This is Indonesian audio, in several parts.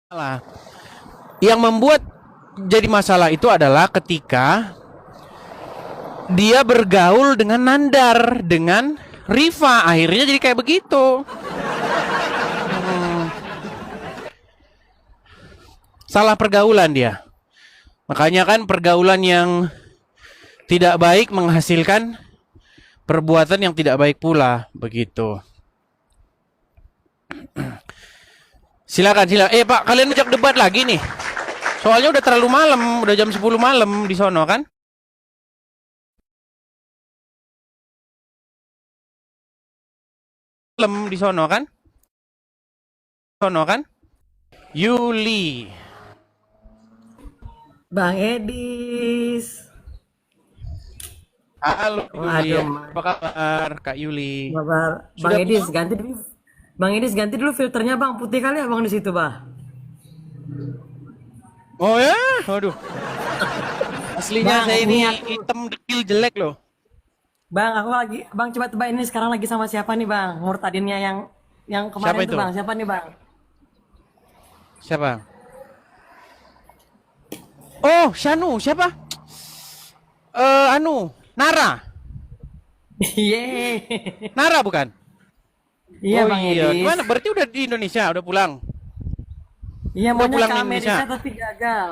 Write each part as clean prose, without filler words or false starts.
Masalah. Yang membuat jadi masalah itu adalah ketika dia bergaul dengan Nandar, dengan Riva, akhirnya jadi kayak begitu. Salah pergaulan dia. Makanya kan pergaulan yang tidak baik menghasilkan perbuatan yang tidak baik pula, begitu. Silakan. Pak, kalian ajak debat lagi nih. Soalnya udah terlalu malam, udah jam 10 malam di sono kan? Malam di sono kan? Sono kan? Yuli. Bang Edis. Halo Yuli. Waduh, Apa kabar Kak Yuli? Bang Sudah Edis pulang? ganti dulu. Bang Edis ganti dulu filternya Bang, putih kali ya Bang di situ Bang. Oh ya? Waduh. Aslinya Bang, saya ini ini aku, hitam dekil jelek loh. Bang aku lagi, Bang coba tebak ini sekarang lagi sama siapa nih Bang? Murtadinnya yang Siapa kemarin tuh itu? Bang, siapa nih Bang? Siapa? Oh, Shanu, siapa? Nara. Iya. Nara bukan? Iya Oh Bang iya. Edis. Gimana? Berarti udah di Indonesia, udah pulang. Iya Udah maunya pulang ke di Amerika Indonesia. tapi gagal.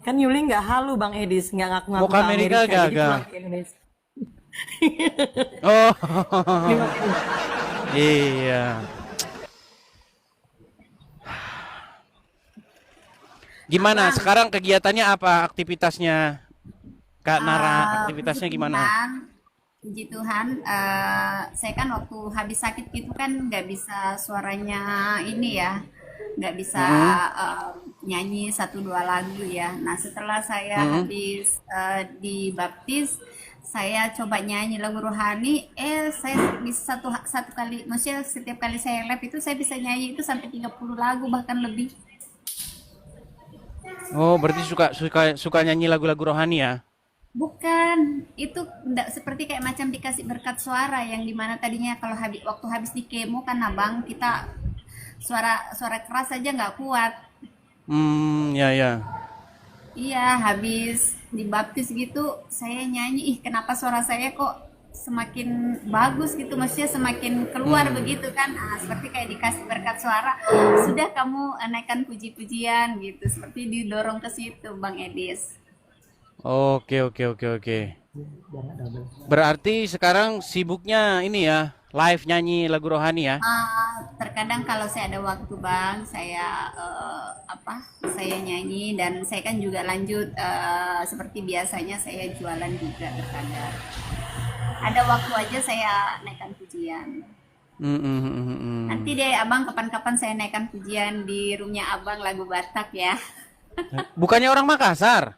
Kan Yuli nggak halu Bang Edis, nggak Mau ngaku-ngaku ke ke Amerika Amerika, jadi gagal. pulang ke Indonesia. Oh. Ini Bang Edis. Iya. Gimana? Abang, Sekarang kegiatannya apa? Aktivitasnya Kak Nara, puji aktivitasnya gimana? Tuhan, puji Tuhan. Saya kan waktu habis sakit gitu kan nggak bisa suaranya ini ya, nggak bisa Mm-mm. eh, nyanyi satu dua lagu ya. Nah setelah saya Mm-mm. habis dibaptis, saya coba nyanyi lagu rohani. Saya bisa satu kali, maksudnya setiap kali saya live itu saya bisa nyanyi itu sampai 30 lagu bahkan lebih. Oh, berarti suka suka suka nyanyi lagu-lagu rohani ya? Bukan, itu enggak seperti kayak macam dikasih berkat suara yang dimana tadinya kalau waktu habis di kemo kan abang kita suara suara keras aja nggak kuat. Ya ya. Iya, habis dibaptis gitu saya nyanyi, ih kenapa suara saya kok semakin bagus gitu, maksudnya semakin keluar Hmm. begitu kan. Seperti kayak dikasih berkat suara, sudah kamu naikkan puji-pujian gitu, seperti didorong ke situ Bang Edis. Oke oke oke oke. Berarti sekarang sibuknya ini ya, live nyanyi lagu rohani ya? Terkadang kalau saya ada waktu bang, saya saya nyanyi dan saya kan juga lanjut seperti biasanya saya jualan juga terkadang. Ada waktu aja saya naikkan pujian. Nanti Mm. deh abang kapan-kapan saya naikkan pujian di roomnya abang lagu Batak ya. Bukannya orang Makassar?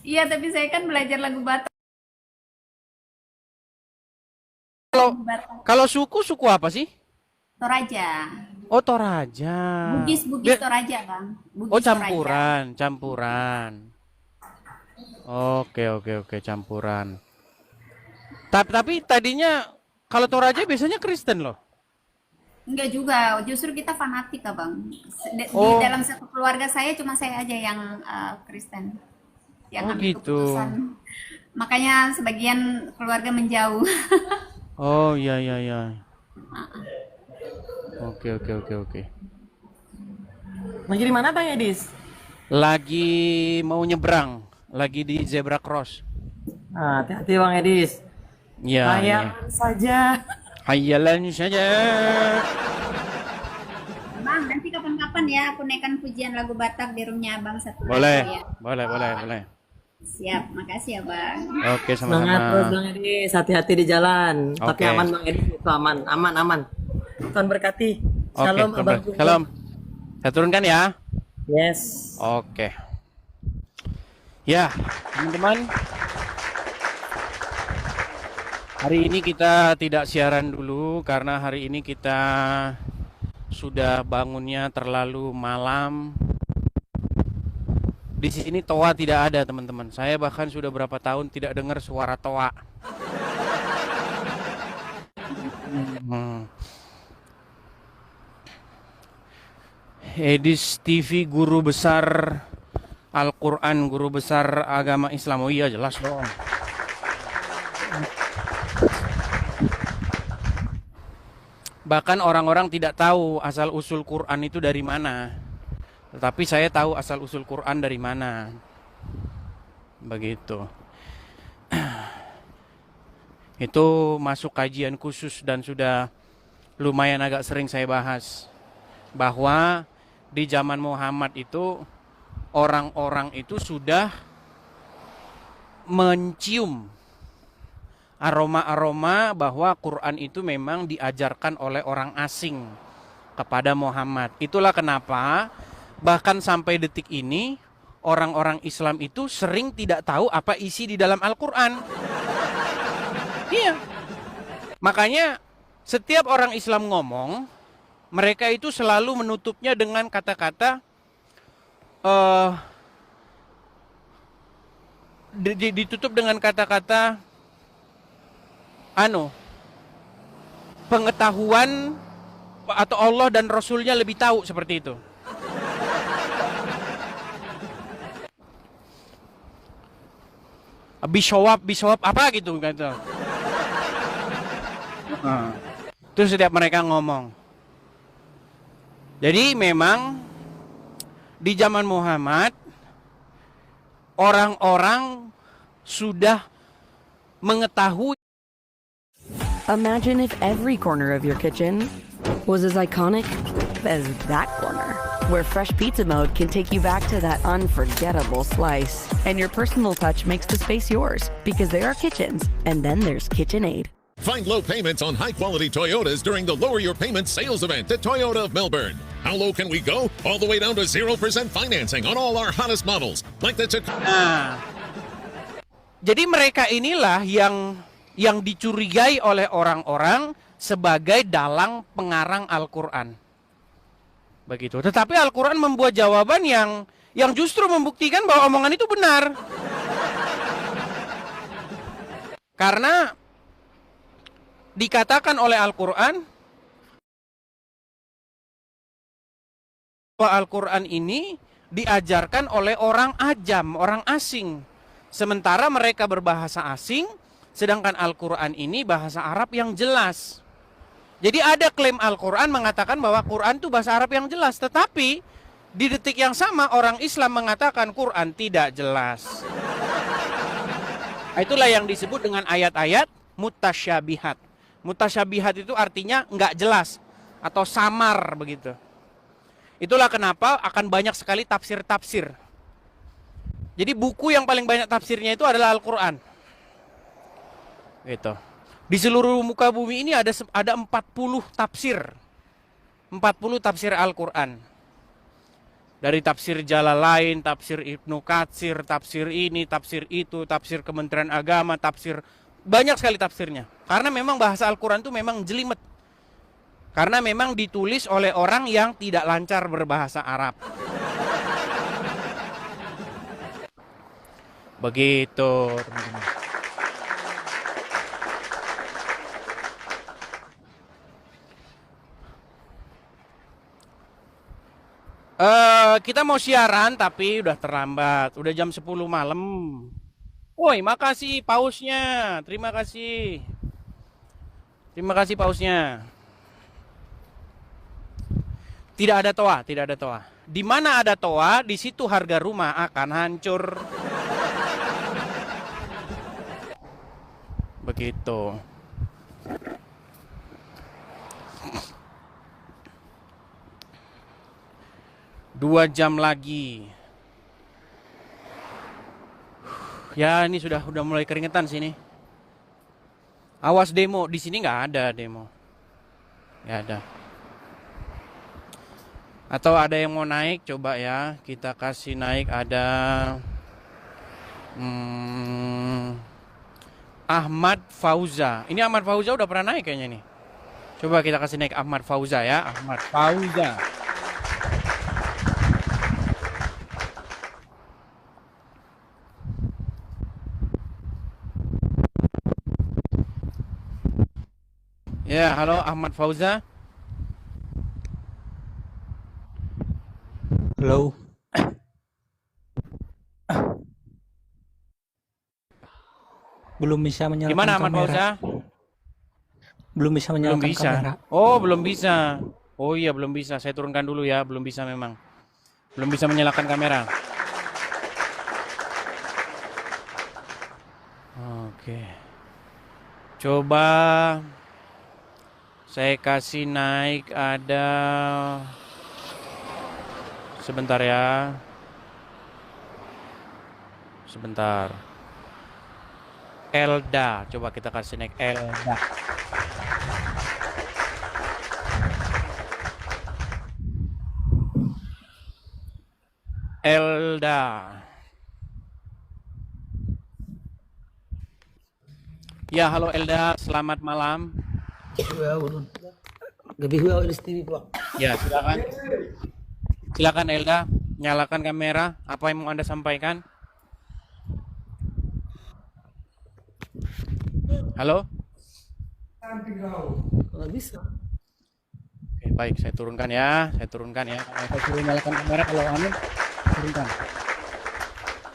Iya tapi saya kan belajar lagu Batak. Kalau Lagu Batak kalau suku apa sih? Toraja. Oh, Toraja. Bugis Dia- Toraja bang. oh, Bugis Toraja. campuran. Oke oke oke, campuran. Tapi tadinya kalau Toraja biasanya Kristen loh. Enggak juga, justru kita fanatik abang. Di Oh, dalam satu keluarga saya cuma saya aja yang Kristen, yang oh ambil gitu. keputusan. Makanya sebagian keluarga menjauh. Oh iya iya iya. Oke oke oke oke. Lagi di mana Bang Edis? Lagi mau nyebrang, lagi di zebra cross. Ah, hati-hati Bang Edis. Ya ya. Layan saja. Hayalan saja. Bang, nanti kapan-kapan ya aku naikkan pujian lagu Batak di roomnya abang satu lagu Boleh, ya. boleh. Siap, makasih ya bang. Oke, Semangat terus sama-sama. Bang Edis, hati-hati di jalan. Tapi Oke. aman Bang Edis, itu aman, aman, aman. Tuhan berkati. Oke, Shalom Abang Guntur. Shalom. Saya turunkan ya. Yes. Oke. Ya, teman-teman, hari ini kita tidak siaran dulu karena hari ini kita sudah bangunnya terlalu malam. Di sini toa tidak ada, teman-teman. Saya bahkan sudah berapa tahun tidak dengar suara toa. Hmm. Edis TV guru besar Al-Quran, guru besar agama Islam. Oh iya jelas dong. Bahkan orang-orang tidak tahu asal usul Quran itu dari mana. Tetapi saya tahu asal usul Quran dari mana. Begitu. Itu masuk kajian khusus dan sudah lumayan agak sering saya bahas. Bahwa di zaman Muhammad itu orang-orang itu sudah mencium aroma-aroma bahwa Quran itu memang diajarkan oleh orang asing kepada Muhammad. Itulah kenapa bahkan sampai detik ini orang-orang Islam itu sering tidak tahu apa isi di dalam Al-Quran. Iya. Makanya setiap orang Islam ngomong, mereka itu selalu menutupnya dengan kata-kata ditutup dengan kata-kata pengetahuan atau Allah dan Rasulnya lebih tahu, seperti itu. Bisawab apa gitu kata. Terus setiap mereka ngomong. Jadi memang di zaman Muhammad orang-orang sudah mengetahui. Imagine if every corner of your kitchen was as iconic as that corner, where Fresh Pizza Mode can take you back to that unforgettable slice. And your personal touch makes the space yours, because there are kitchens, and then there's KitchenAid. Find low payments on high-quality Toyotas during the Lower Your Payments sales event at Toyota of Melbourne. How low can we go? All the way down to 0% financing on all our hottest models, like the Nah, jadi mereka inilah yang dicurigai oleh orang-orang sebagai dalang pengarang Al-Quran. Begitu. Tetapi Al-Quran membuat jawaban yang justru membuktikan bahwa omongan itu benar. Karena dikatakan oleh Al-Quran bahwa Al-Quran ini diajarkan oleh orang ajam, orang asing. Sementara mereka berbahasa asing, sedangkan Al-Quran ini bahasa Arab yang jelas. Jadi ada klaim Al-Quran mengatakan bahwa Quran itu bahasa Arab yang jelas. Tetapi di detik yang sama orang Islam mengatakan Quran tidak jelas. Itulah yang disebut dengan ayat-ayat mutasyabihat. Mutasyabihat itu artinya nggak jelas atau samar begitu. Itulah kenapa akan banyak sekali tafsir-tafsir. Jadi buku yang paling banyak tafsirnya itu adalah Al-Quran. Gitu. Di seluruh muka bumi ini ada 40 tafsir. 40 tafsir Al-Quran. Dari tafsir Jalalain, tafsir Ibnu Katsir, tafsir ini, tafsir itu, tafsir Kementerian Agama, tafsir, banyak sekali tafsirnya. Karena memang bahasa Al-Quran itu memang jelimet. Karena memang ditulis oleh orang yang tidak lancar berbahasa Arab. Begitu. Kita mau siaran tapi udah terlambat. Udah jam 10 malam. Woi, makasih pausnya. Terima kasih. Terima kasih pausnya. Tidak ada toa, tidak ada toa. Di mana ada toa, di situ harga rumah akan hancur. Begitu. Dua jam lagi. Ya ini sudah mulai keringetan sini. Awas demo, di sini nggak ada demo. Nggak ada. Atau ada yang mau naik, coba ya kita kasih naik. Ada Ahmad Fauza. Ini Ahmad Fauza udah pernah naik kayaknya nih. Coba kita kasih naik Ahmad Fauza ya, Ahmad Fauza. Ya, halo Ahmad Fauza. Halo. Belum bisa menyalakan Gimana Ahmad kamera. Fauza? Belum bisa Belum menyalakan bisa. kamera. Oh, belum bisa. Oh iya, belum bisa. Saya turunkan dulu ya. Belum bisa memang. Belum bisa menyalakan kamera. Oke. Coba saya kasih naik ada sebentar ya. Sebentar. Elda, coba kita kasih naik Elda. Elda. Ya, halo Elda, selamat malam. Ya, silakan. Silakan Elda, nyalakan kamera. Apa yang mau Anda sampaikan? Halo? Nggak bisa. Oke, baik, saya turunkan ya. Saya suruh nyalakan kamera kalau anu, turunkan.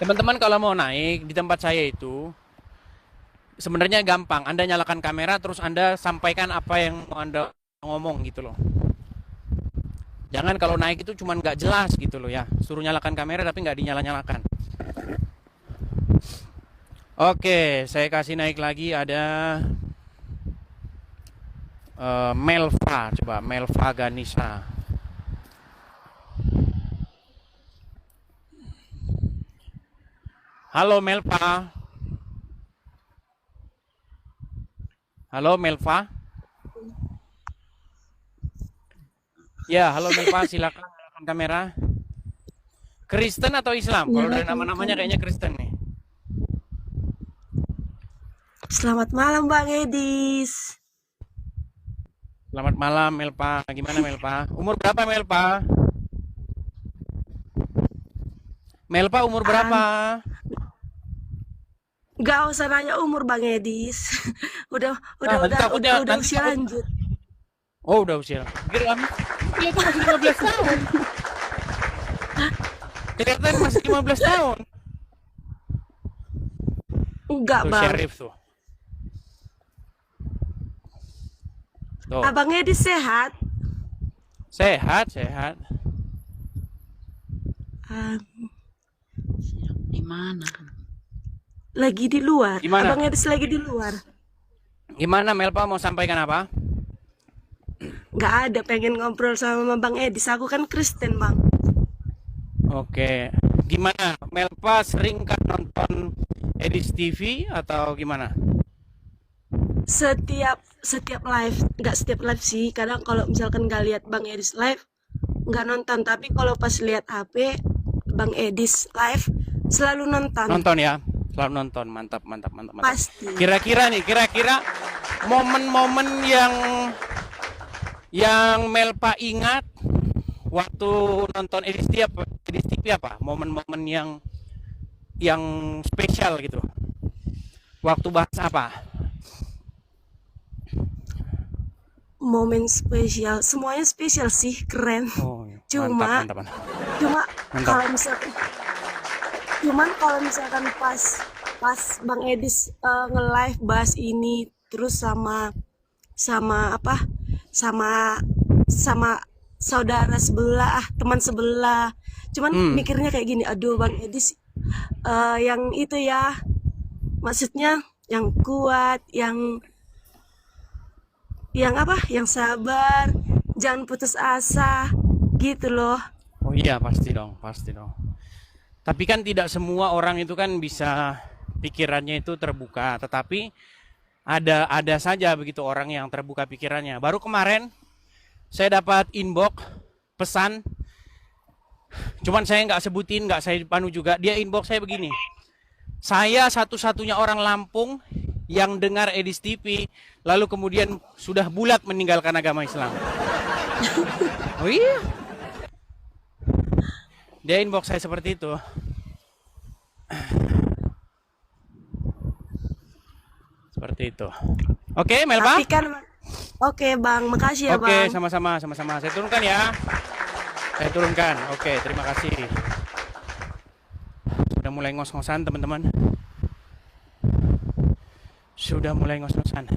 Teman-teman kalau mau naik di tempat saya itu sebenarnya gampang. Anda nyalakan kamera terus Anda sampaikan apa yang mau Anda ngomong gitu loh. Jangan kalau naik itu cuman nggak jelas gitu loh ya. Suruh nyalakan kamera tapi nggak dinyala-nyalakan. Oke, saya kasih naik lagi ada Melva, coba Melva Ganisa. Halo Melva. Halo Melva. Ya, halo Melva, silakan nyalakan kamera. Kristen atau Islam? Kalau dari nama-namanya kayaknya Kristen nih. Selamat malam Bang Edis. Selamat malam Melva. Gimana Melva? Umur berapa Melva? Melva umur berapa? Gak usah nanya umur Bang Edis. udah nanti usia takut. lanjut. Oh, udah usia. Kelihatan masih 15 tahun. Kelihatan masih 15 tahun. Enggak Tuh Bang. Syarif tuh. Tuh. Abang Edis sehat? Sehat. Di mana? Lagi di luar. Gimana? Abang Edis lagi di luar. Gimana Melva mau sampaikan apa? Gak ada, pengen ngobrol sama Bang Edis. Aku kan Kristen Bang. Oke. Gimana? Melva sering kan nonton Edis TV atau gimana? Setiap live, nggak setiap live sih. Kadang kalau misalkan nggak lihat Bang Edis live, nggak nonton. Tapi kalau pas lihat HP Bang Edis live, selalu nonton. Nonton ya, selalu nonton. Mantap. Pasti. Kira-kira momen-momen yang Melva ingat waktu nonton Edis TV apa? Momen-momen yang spesial gitu. Waktu bahas apa? Momen spesial, semuanya spesial sih, keren. Oh, Cuma mantap. kalau misalkan pas Bang Edis nge-live bahas ini terus sama saudara sebelah, teman sebelah. Cuman mikirnya kayak gini, aduh Bang Edis yang itu ya, maksudnya yang kuat, yang sabar, jangan putus asa gitu loh. Oh iya, pasti dong. Tapi kan tidak semua orang itu kan bisa pikirannya itu terbuka, tetapi ada saja begitu orang yang terbuka pikirannya. Baru kemarin saya dapat inbox pesan, cuman saya nggak sebutin, nggak saya panu juga. Dia inbox saya begini, saya satu-satunya orang Lampung yang dengar Edis TV, lalu kemudian sudah bulat meninggalkan agama Islam. Oh iya, dia inbox saya seperti itu. Seperti itu. Oke, Melva. Tapi kan, oke Bang, makasih ya Oke, Bang. sama-sama. Saya turunkan ya. Saya turunkan. Oke, terima kasih. Sudah mulai ngos-ngosan teman-teman. Sudah mulai ngos-ngosan.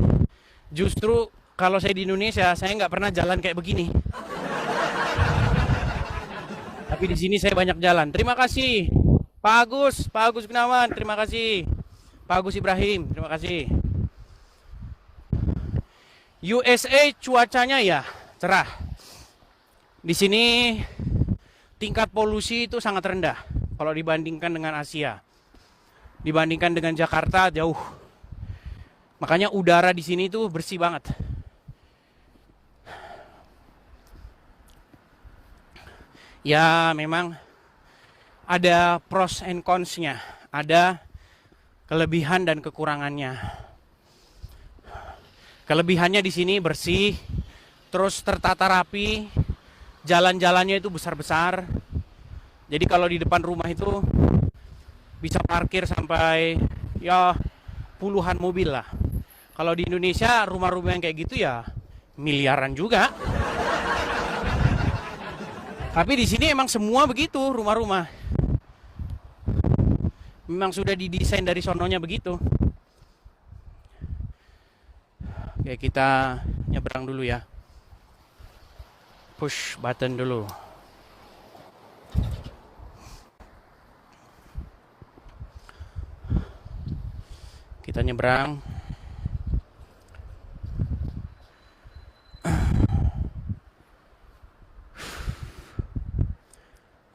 Justru kalau saya di Indonesia, saya nggak pernah jalan kayak begini. Tapi di sini saya banyak jalan. Terima kasih, Pak Agus Gunawan. Terima kasih, Pak Agus Ibrahim. Terima kasih. USA cuacanya ya cerah. Di sini tingkat polusi itu sangat rendah kalau dibandingkan dengan Asia. Dibandingkan dengan Jakarta jauh. Makanya udara di sini tuh bersih banget. Ya memang ada pros and cons-nya, ada kelebihan dan kekurangannya. Kelebihannya di sini bersih, terus tertata rapi, jalan-jalannya itu besar-besar. Jadi kalau di depan rumah itu bisa parkir sampai ya puluhan mobil lah. Kalau di Indonesia rumah-rumah yang kayak gitu ya miliaran juga. Tapi di sini emang semua begitu rumah-rumah. Memang sudah didesain dari sononya begitu. Oke, kita nyebrang dulu ya. Push button dulu. Kita nyebrang.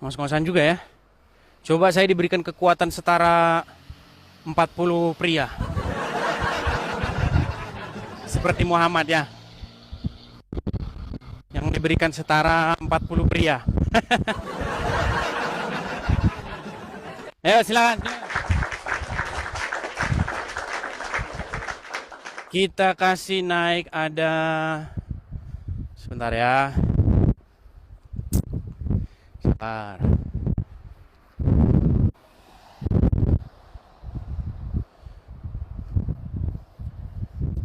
Ngos-ngosan juga ya. Coba saya diberikan kekuatan setara 40 pria. Seperti Muhammad ya. Yang diberikan setara 40 pria. Ayo silakan. Kita kasih naik ada. Sebentar ya. Sabar.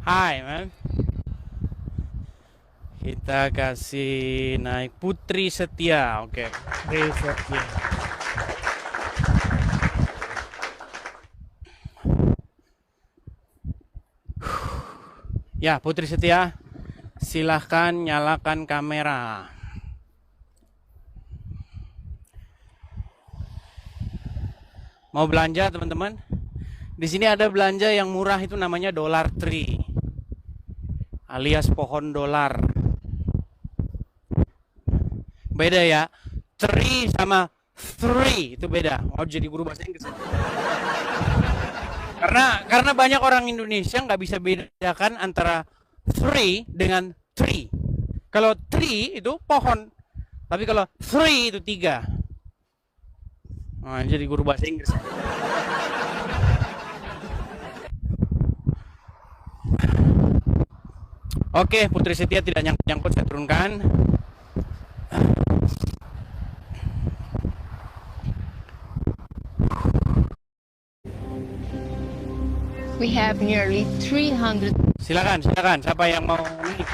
Hai man. Kita kasih naik Putri Setia. Oke, Putri Setia. Ya, Putri Setia, silahkan nyalakan kamera. Mau belanja teman-teman? Di sini ada belanja yang murah itu namanya Dollar Tree, alias pohon dolar. Beda ya, tree sama three itu beda. Mau jadi guru bahasa Inggris. Karena banyak orang Indonesia nggak bisa bedakan antara three dengan tree. Kalau tree itu pohon, tapi kalau three itu 3. Nah, jadi guru bahasa Inggris. Oke, Putri Setia tidak nyangkut, saya turunkan. We have nearly 300. Silakan, siapa yang mau naik?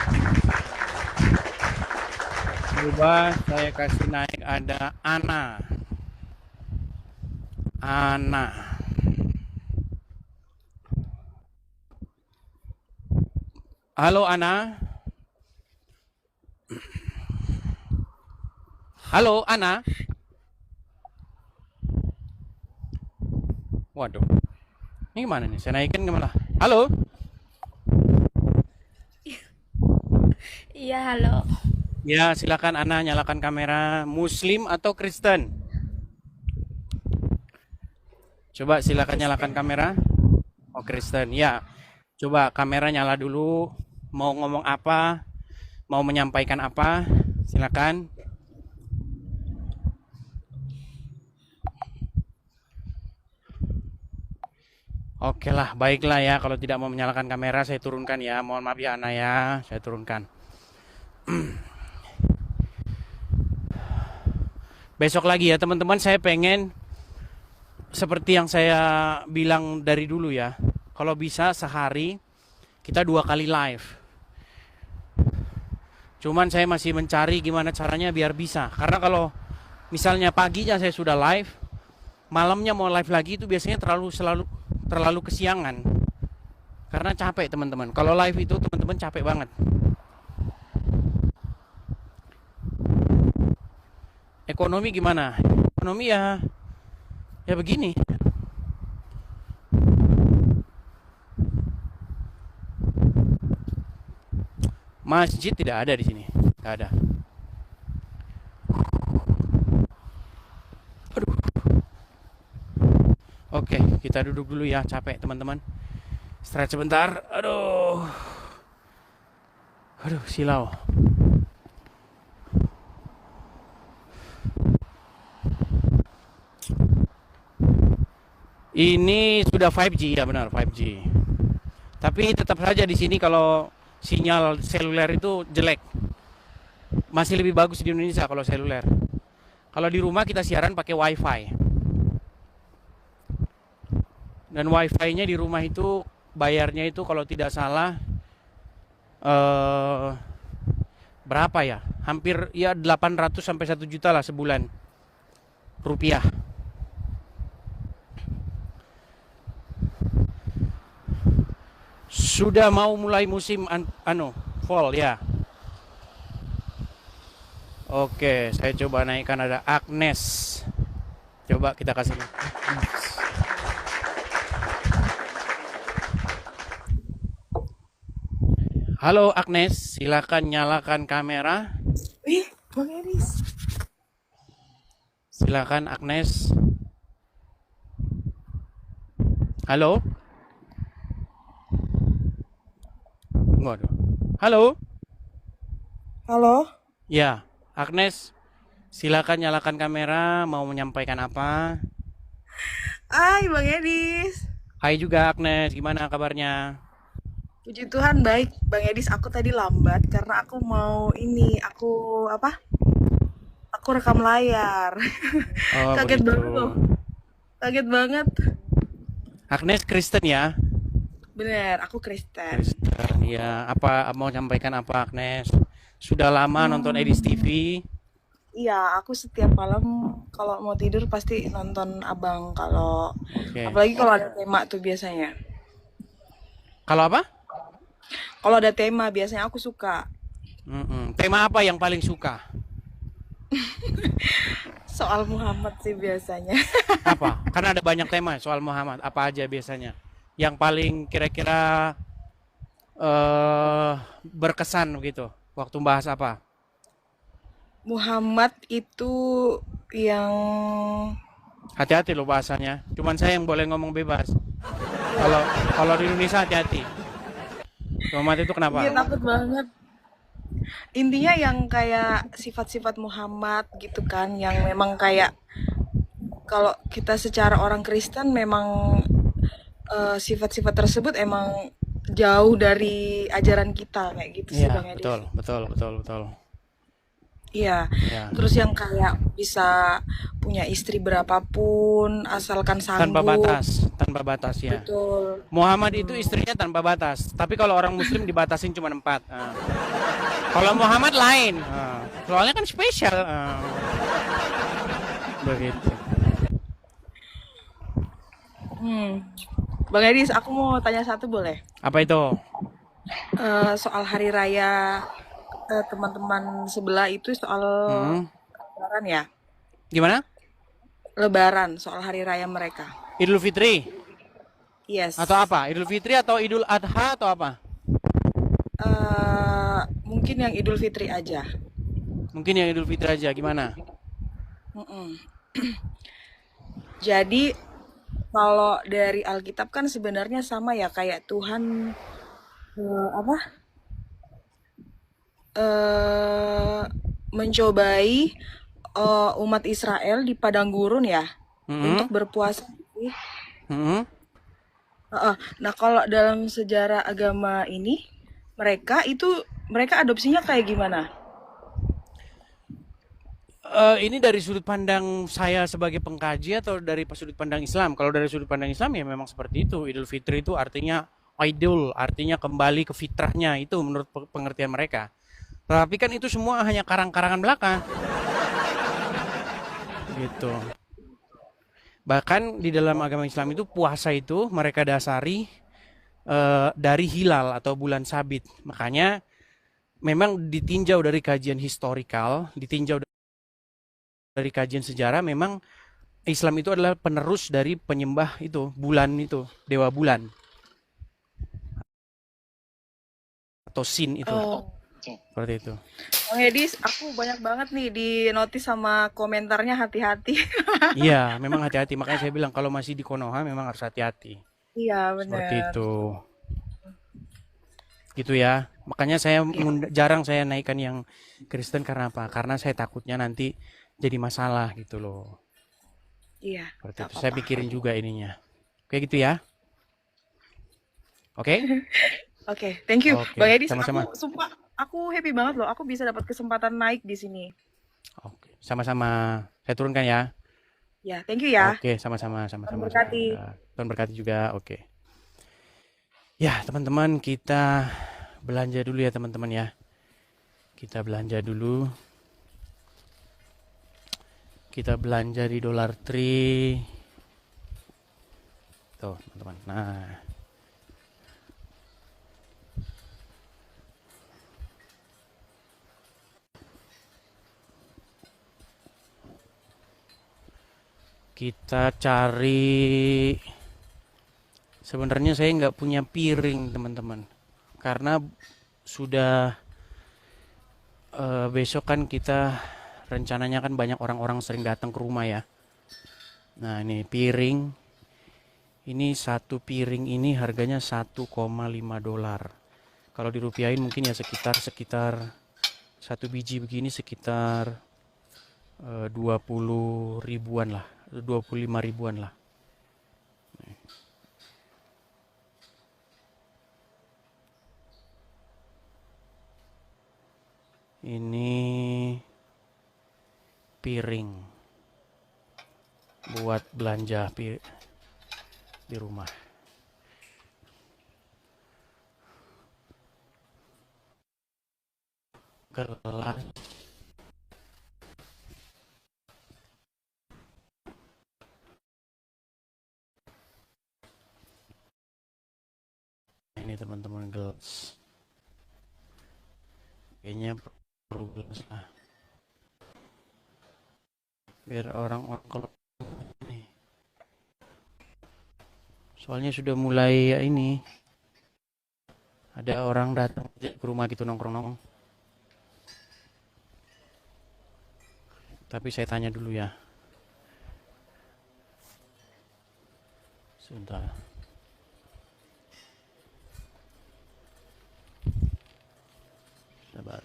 Coba saya kasih naik, ada Ana. Halo Ana. Halo Ana. Waduh. Ini gimana nih? Saya naikin gimana? Halo. Iya, halo. Ya, silakan Ana nyalakan kamera. Muslim atau Kristen? Coba silakan nyalakan kamera. Oh, Kristen. Ya. Coba kamera nyala dulu. Mau ngomong apa? Mau menyampaikan apa? Silakan. Oke lah, baiklah ya. Kalau tidak mau menyalakan kamera, saya turunkan ya. Mohon maaf ya Ana ya. Saya turunkan. Besok lagi ya teman-teman, saya pengen seperti yang saya bilang dari dulu ya, kalau bisa sehari kita 2 kali live. Cuman saya masih mencari gimana caranya biar bisa. Karena kalau misalnya paginya saya sudah live, malamnya mau live lagi itu biasanya terlalu kesiangan. Karena capek teman-teman. Kalau live itu teman-teman capek banget. Ekonomi gimana? Ekonomi ya begini. Masjid tidak ada di sini. Tidak ada. Aduh. Oke, kita duduk dulu ya. Capek teman-teman. Stretch sebentar. Aduh, silau. Ini sudah 5G ya, benar 5G. Tapi tetap saja di sini kalau sinyal seluler itu jelek. Masih lebih bagus di Indonesia kalau seluler. Kalau di rumah kita siaran pakai WiFi. Dan WiFi-nya di rumah itu bayarnya itu kalau tidak salah berapa ya? Hampir ya 800 sampai 1 juta lah sebulan. Rupiah. Sudah mau mulai musim fall ya. Oke, saya coba naikkan, ada Agnes. Coba kita kasih. Halo Agnes, silakan nyalakan kamera. Bang Eris. Silakan Agnes. Halo. Waduh. Halo. Halo. Ya, Agnes. Silakan nyalakan kamera, mau menyampaikan apa? Hai Bang Edis. Hai juga Agnes, gimana kabarnya? Puji Tuhan baik Bang Edis, aku tadi lambat karena aku mau aku rekam layar. Oh, Kaget begitu. banget loh. Kaget banget. Agnes Kristen ya? Bener, aku Kristen. Kristen, ya. Apa mau sampaikan apa Agnes? Sudah lama nonton Edis TV? Iya, aku setiap malam kalau mau tidur pasti nonton Abang kalau Oke. apalagi kalau ada tema tuh biasanya. Kalau apa? Kalau ada tema biasanya aku suka. Tema apa yang paling suka? Soal Muhammad sih biasanya. Apa? Karena ada banyak tema soal Muhammad. Apa aja biasanya? Yang paling kira-kira berkesan gitu. Waktu bahas apa? Muhammad itu yang Hati-hati loh bahasanya. Cuman saya yang boleh ngomong bebas. Kalau di Indonesia hati-hati. Muhammad itu kenapa? Iya, takut banget. Intinya yang kayak sifat-sifat Muhammad gitu kan, yang memang kayak kalau kita secara orang Kristen memang sifat-sifat tersebut emang jauh dari ajaran kita kayak gitu sih Iya, Bang Edis. betul. Iya. Ya. Terus yang kayak bisa punya istri berapapun asalkan Tanpa sanggup. batas ya. Betul. Muhammad itu istrinya tanpa batas. Tapi kalau orang Muslim dibatasin cuma 4. Kalau Muhammad lain. Soalnya kan spesial. Begitu. Bang Edis, aku mau tanya satu boleh? Apa itu? Soal hari raya teman-teman sebelah itu soal Lebaran ya? Gimana? Lebaran, soal hari raya mereka. Idul Fitri? Yes. Atau apa? Idul Fitri atau Idul Adha atau apa? Mungkin yang Idul Fitri aja. Mungkin yang Idul Fitri aja. Gimana? Jadi kalau dari Alkitab kan sebenarnya sama ya, kayak Tuhan mencobai umat Israel di padang gurun ya untuk berpuasa. Nah kalau dalam sejarah agama ini mereka adopsinya kayak gimana? Ini dari sudut pandang saya sebagai pengkaji atau dari sudut pandang Islam? Kalau dari sudut pandang Islam ya memang seperti itu. Idul Fitri itu artinya idul, artinya kembali ke fitrahnya, itu menurut pengertian mereka. Tapi kan itu semua hanya karang-karangan belaka. Gitu. Bahkan di dalam agama Islam itu puasa itu mereka dasari dari hilal atau bulan sabit. Makanya memang ditinjau dari kajian historikal, ditinjau dari kajian sejarah, memang Islam itu adalah penerus dari penyembah itu, bulan itu, dewa bulan atau sin itu. Oh. Seperti itu. Bang Edis, aku banyak banget nih di notis sama komentarnya hati-hati. Iya, memang hati-hati. Makanya saya bilang kalau masih di Konoha memang harus hati-hati. Iya, Seperti benar. itu. Gitu ya. Makanya saya jarang saya naikkan yang Kristen karena apa? Karena saya takutnya nanti jadi masalah gitu loh. Iya, Seperti gak itu. Saya apa-apa. pikirin juga ininya. Oke gitu ya. Oke? Oke, thank you. Oke, Bang Edis, sama-sama. aku sumpah, aku happy banget loh. Aku bisa dapat kesempatan naik di sini. Oke, sama-sama. Saya turunkan ya. Ya, thank you ya. Oke, sama-sama, Tuhan sama-sama. berkati. Tuhan berkati juga. Oke. Ya, teman-teman, kita belanja dulu ya, teman-teman ya. Kita belanja dulu. Kita belanja di Dollar Tree. Tuh, teman-teman. Nah, kita cari. Sebenarnya saya nggak punya piring, teman-teman, karena sudah besok kan kita rencananya kan banyak orang-orang sering datang ke rumah ya. Nah ini piring, ini satu piring ini harganya 1,5 dolar. Kalau dirupiahin mungkin ya sekitar satu biji begini sekitar 20 ribuan lah, 25 ribuan lah. Ini piring buat belanja di rumah. Gelas. Ini teman-teman gelas. Kayaknya perlu gelas lah. Biar orang-orang kalau ini. Soalnya sudah mulai ini. Ada orang datang ke rumah gitu nongkrong-nongkrong. Tapi saya tanya dulu ya. Sebentar.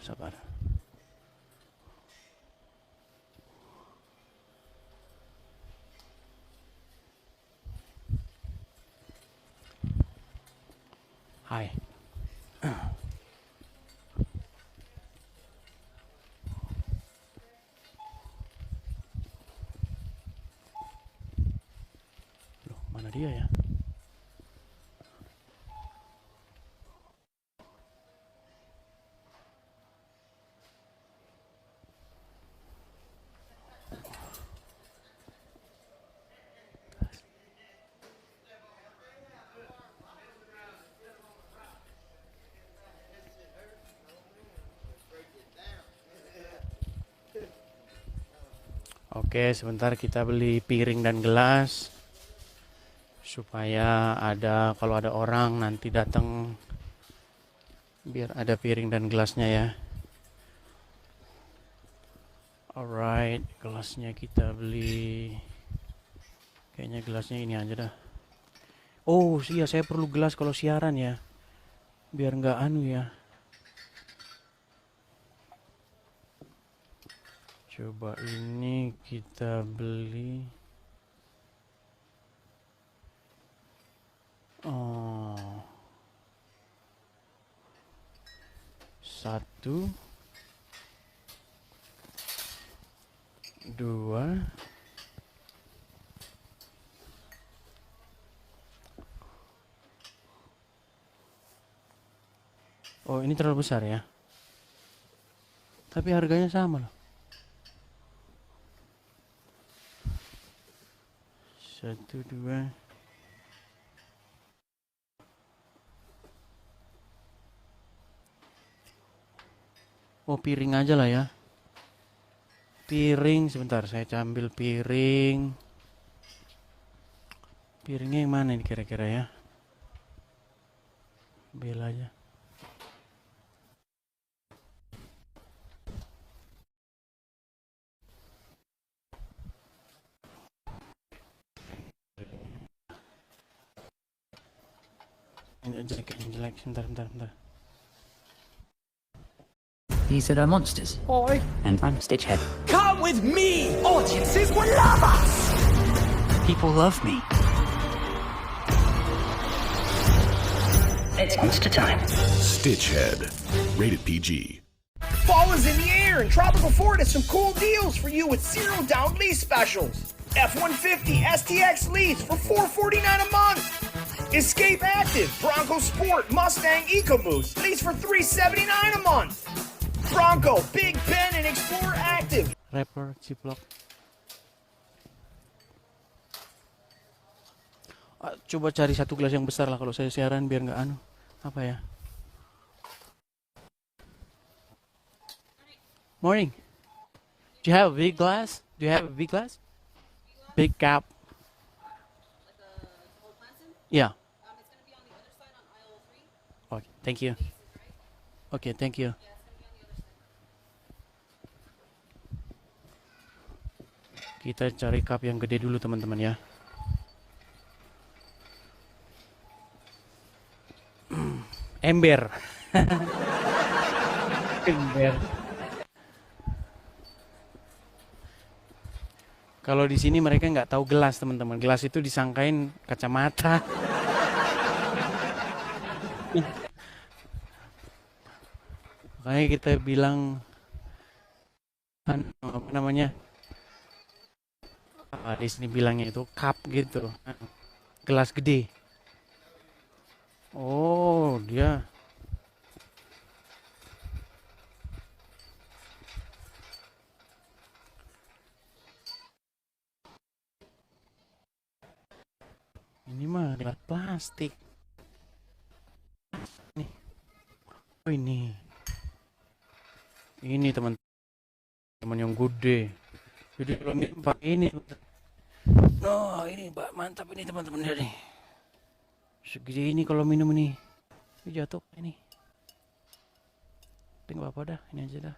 Sabar. Hai. Loh, mana dia ya? Oke, sebentar kita beli piring dan gelas supaya ada kalau ada orang nanti datang biar ada piring dan gelasnya ya. Alright, gelasnya kita beli. Kayaknya gelasnya ini aja dah. Oh iya, saya perlu gelas kalau siaran ya. Biar nggak anu ya. Coba ini kita beli. Oh. 1 2 Oh, ini terlalu besar ya. Tapi harganya sama loh. 1, 2. Oh, piring aja lah ya. Piring sebentar, saya ambil piring. Piringnya yang mana ini kira-kira ya? Ambil aja. Ini jelek, bentar. These are the monsters. Oi. And I'm Stitchhead. Come with me! Audiences will love us! People love me. It's monster time. Stitchhead. Rated PG. Fall is in the air, and Tropical Ford has some cool deals for you with zero down lease specials. F-150 STX lease for $449 a month. Escape Active, Bronco Sport, Mustang EcoBoost, lease for $379 a month. Bronco, Big Ben, and Explorer Active. Rapper, Ciplok. Coba cari satu gelas yang besar lah kalau saya siaran biar nggak anu. Apa ya? Morning. Do you have a big glass? Big cup. Yeah. Okay, thank you. Okay, thank you. Kita cari cup yang gede dulu teman-teman ya. Ember. Ember. Kalau di sini mereka nggak tahu gelas teman-teman. Gelas itu disangkain kacamata. Makanya kita bilang apa namanya? Di sini bilangnya itu cup gitu. Gelas gede. Oh, dia ini mah gelas plastik. Nih. Oh, ini teman-teman yang gede. Jadi kalau minum pakai ini. No, ini mantap ini teman-teman nih. Segede ini kalau minum ini. Ini jatuh ini. Tapi nggak apa-apa dah, ini aja dah.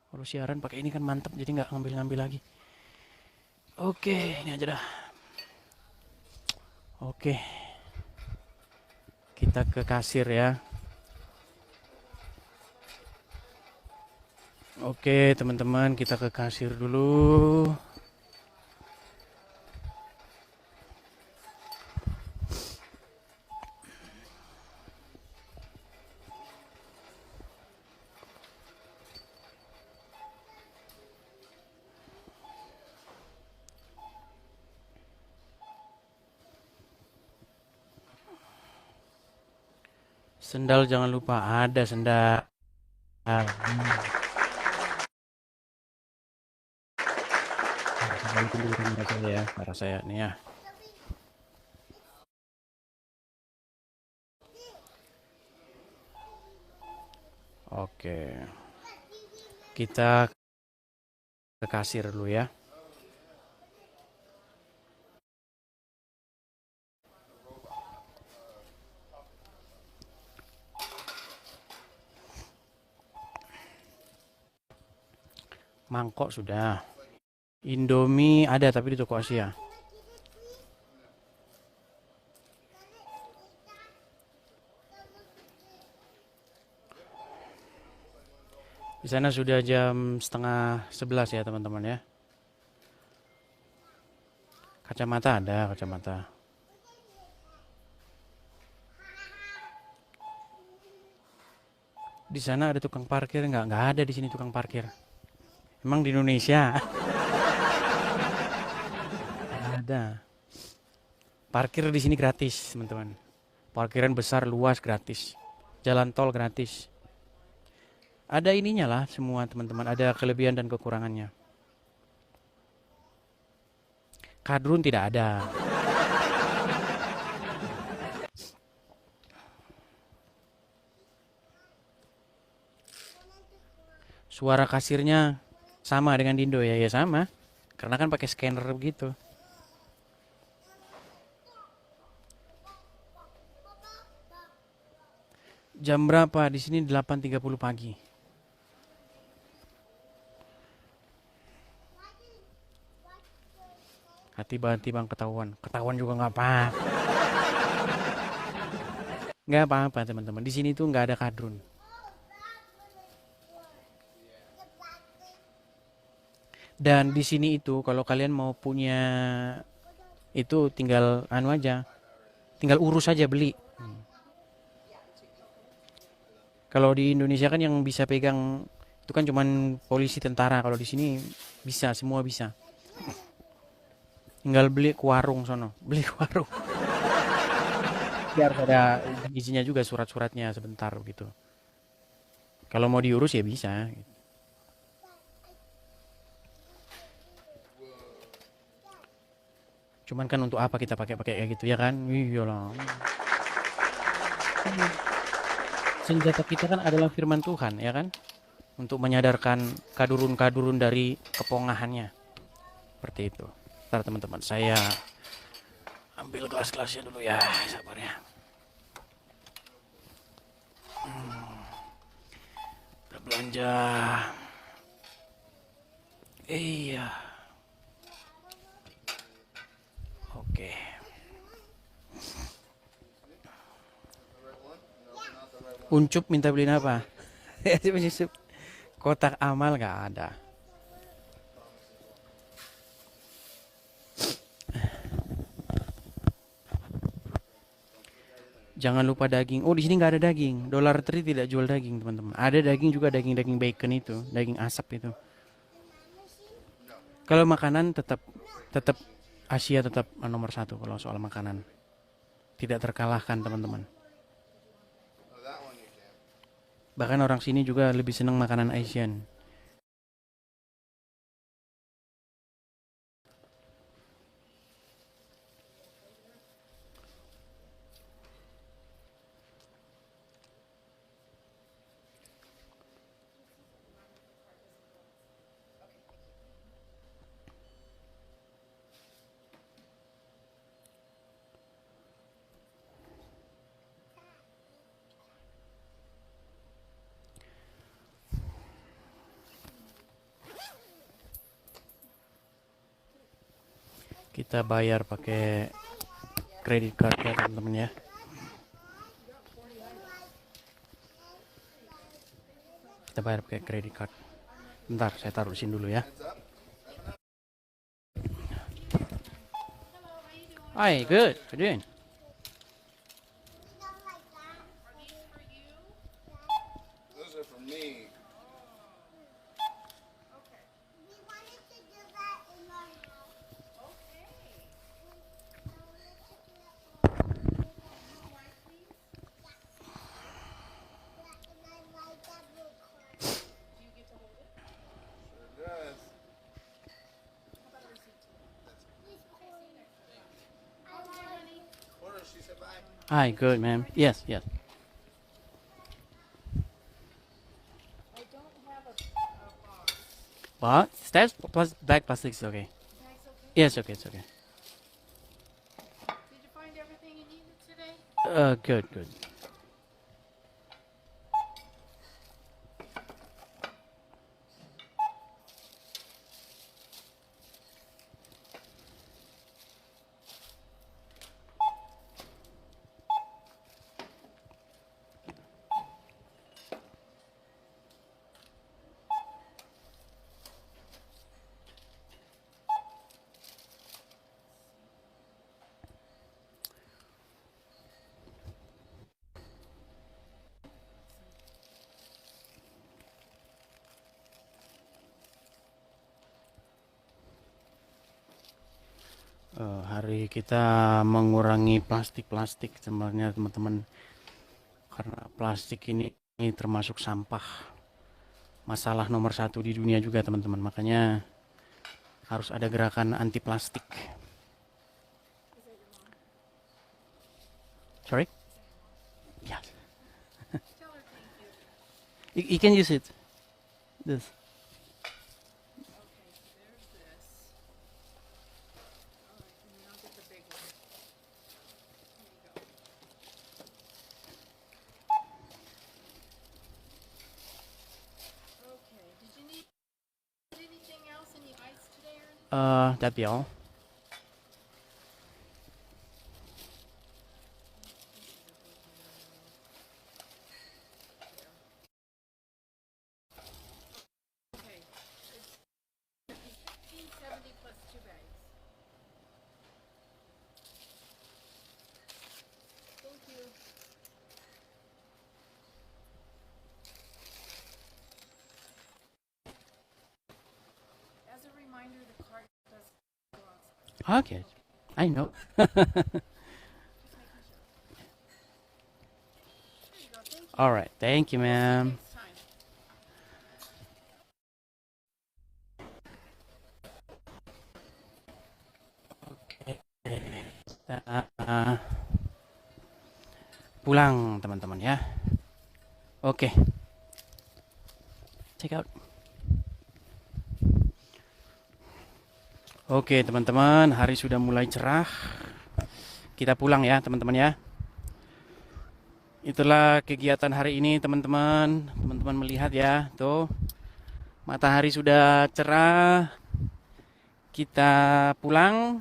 Kalau siaran pakai ini kan mantap, jadi nggak ngambil-ngambil lagi. Oke, ini aja dah. Oke. Kita ke kasir ya. Oke, teman-teman, kita ke kasir dulu. Sendal jangan lupa, ada sendal. Bantu dulu kamera saya ya, kamera saya nih ya. Oke. Kita ke kasir dulu ya. Mangkok sudah. Indomie ada tapi di toko Asia. Di sana sudah jam 10:30 ya teman-teman ya. Kacamata ada, kacamata. Di sana ada tukang parkir nggak? Nggak ada di sini tukang parkir. Emang di Indonesia ada. Parkir di sini gratis, teman-teman. Parkiran besar, luas, gratis. Jalan tol gratis. Ada ininya lah semua teman-teman, ada kelebihan dan kekurangannya. Kadrun tidak ada. Suara kasirnya sama dengan di Indo ya, ya sama. Karena kan pakai scanner begitu. Jam berapa? Di sini 8.30 pagi. Hati-hati bang, ketahuan. Ketahuan juga nggak apa. Nggak apa-apa teman-teman. Di sini tuh nggak ada kadrun. Dan di sini itu kalau kalian mau punya itu tinggal anu aja, tinggal urus aja beli. Kalau di Indonesia kan yang bisa pegang itu kan cuman polisi, tentara. Kalau di sini bisa, semua bisa. Tinggal beli ke warung sono, beli ke warung. Biar ada izinnya juga, surat-suratnya sebentar gitu. Kalau mau diurus ya bisa. Cuman kan untuk apa kita pakai kayak gitu ya kan? Iyalah. Senjata kita kan adalah firman Tuhan ya kan? Untuk menyadarkan kadurun-kadurun dari kepongahannya. Seperti itu. Ntar teman-teman, saya ambil gelas-gelasnya dulu ya, sabar ya. Kita belanja. Iya. Oke. Uncup minta beliin apa? Kotak amal gak ada. Jangan lupa daging. Oh, di sini nggak ada daging. Dollar Tree tidak jual daging, teman-teman. Ada daging juga, daging bacon itu, daging asap itu. Kalau makanan tetap Asia tetap nomor 1 kalau soal makanan. Tidak terkalahkan, teman-teman. Bahkan orang sini juga lebih senang makanan Asian. Kita bayar pakai kredit card ya teman-teman ya. Kita bayar pakai kredit card. Bentar, saya taruh sini dulu ya. Hi, good. How you doing? Those are from me. Hi, good, ma'am. Yes, yes. What? That's plus black plastic is okay. Yes, okay, it's okay. Did you find everything you needed today? Good, good. Hari kita mengurangi plastik sebenarnya teman-teman, karena plastik ini termasuk sampah masalah nomor satu di dunia juga teman-teman. Makanya harus ada gerakan anti plastik. Sorry? Yes. You can use it. This. That'd be all. Okay, I know. All right, thank you, ma'am. Oke, pulang teman-teman ya. Oke, check out. Oke teman-teman, hari sudah mulai cerah. Kita pulang ya teman-teman ya. Itulah kegiatan hari ini teman-teman. Teman-teman melihat ya, tuh matahari sudah cerah. Kita pulang.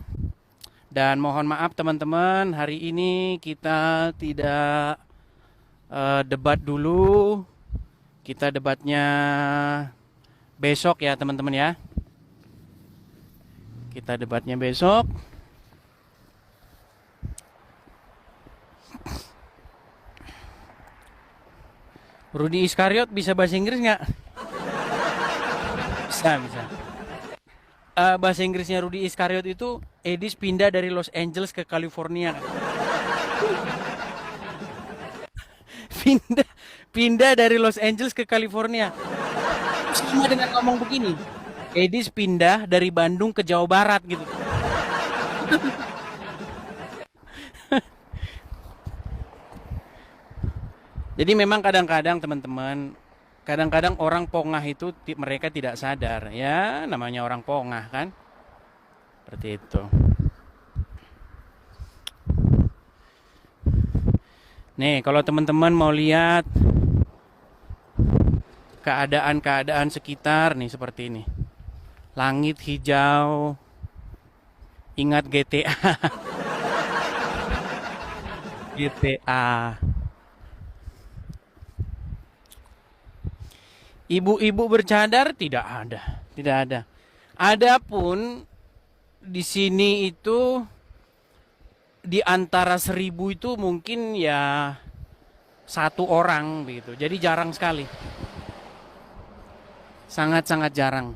Dan mohon maaf teman-teman, hari ini kita tidak debat dulu. Kita debatnya besok ya teman-teman ya. Kita debatnya besok. Rudy Iskariot bisa bahasa Inggris nggak? Bisa. Bahasa Inggrisnya Rudy Iskariot itu Edis pindah dari Los Angeles ke California. pindah dari Los Angeles ke California. Sama dengan ngomong begini. Edis pindah dari Bandung ke Jawa Barat gitu. Jadi memang kadang-kadang teman-teman, kadang-kadang orang pongah itu mereka tidak sadar ya, namanya orang pongah kan. Seperti itu. Nih, kalau teman-teman mau lihat keadaan-keadaan sekitar nih seperti ini. Langit hijau. Ingat GTA. GTA. Ibu-ibu bercadar tidak ada. Adapun di sini itu di antara 1000 itu mungkin ya 1 orang begitu. Jadi jarang sekali. Sangat-sangat jarang.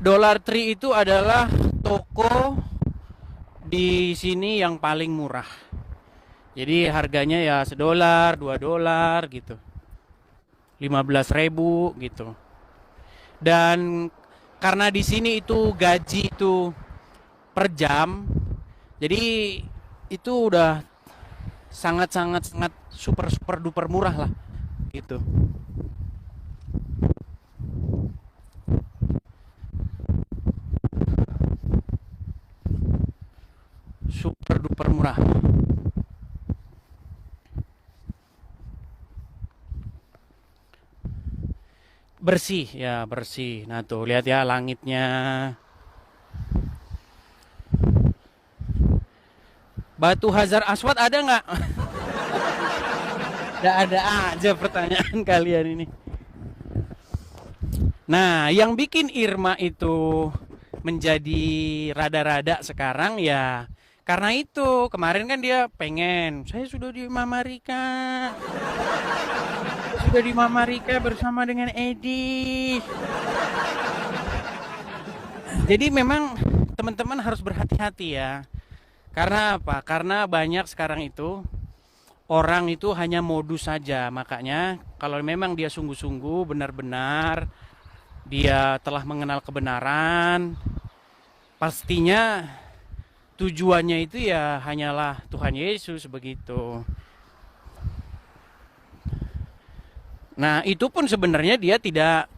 Dollar Tree itu adalah toko di sini yang paling murah. Jadi harganya ya $1, $2 gitu. 15.000 gitu. Dan karena di sini itu gaji itu per jam. Jadi itu udah sangat super duper murah lah gitu. Super duper murah. Bersih ya, bersih. Nah tuh lihat ya langitnya. Batu Hajar Aswad ada nggak? Ada aja pertanyaan kalian ini. Nah, yang bikin Irma itu menjadi rada-rada sekarang ya karena itu. Kemarin kan dia pengen, saya sudah di Mama Rika. Sudah di Mama Rika bersama dengan Edi. Jadi memang teman-teman harus berhati-hati ya. Karena apa? Karena banyak sekarang itu orang itu hanya modus saja. Makanya kalau memang dia sungguh-sungguh benar-benar dia telah mengenal kebenaran, pastinya tujuannya itu ya hanyalah Tuhan Yesus begitu. Nah, itu pun sebenarnya dia tidak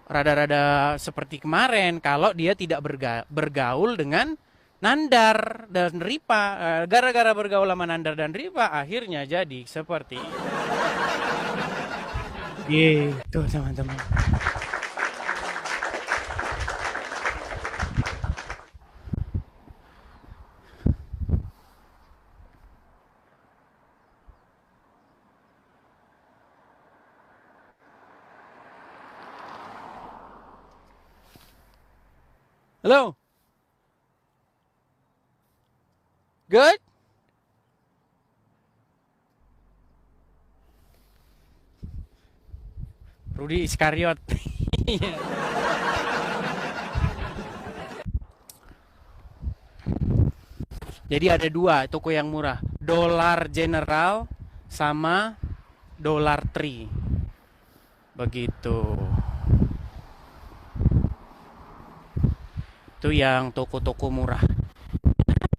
rada-rada seperti kemarin kalau dia tidak bergaul dengan Nandar dan Ripa. Gara-gara bergaul sama Nandar dan Ripa akhirnya jadi seperti gitu, teman-teman. Hello. Good? Rudy Iskariot. Jadi ada dua toko yang murah, Dollar General sama Dollar Tree. Begitu. Itu yang toko-toko murah.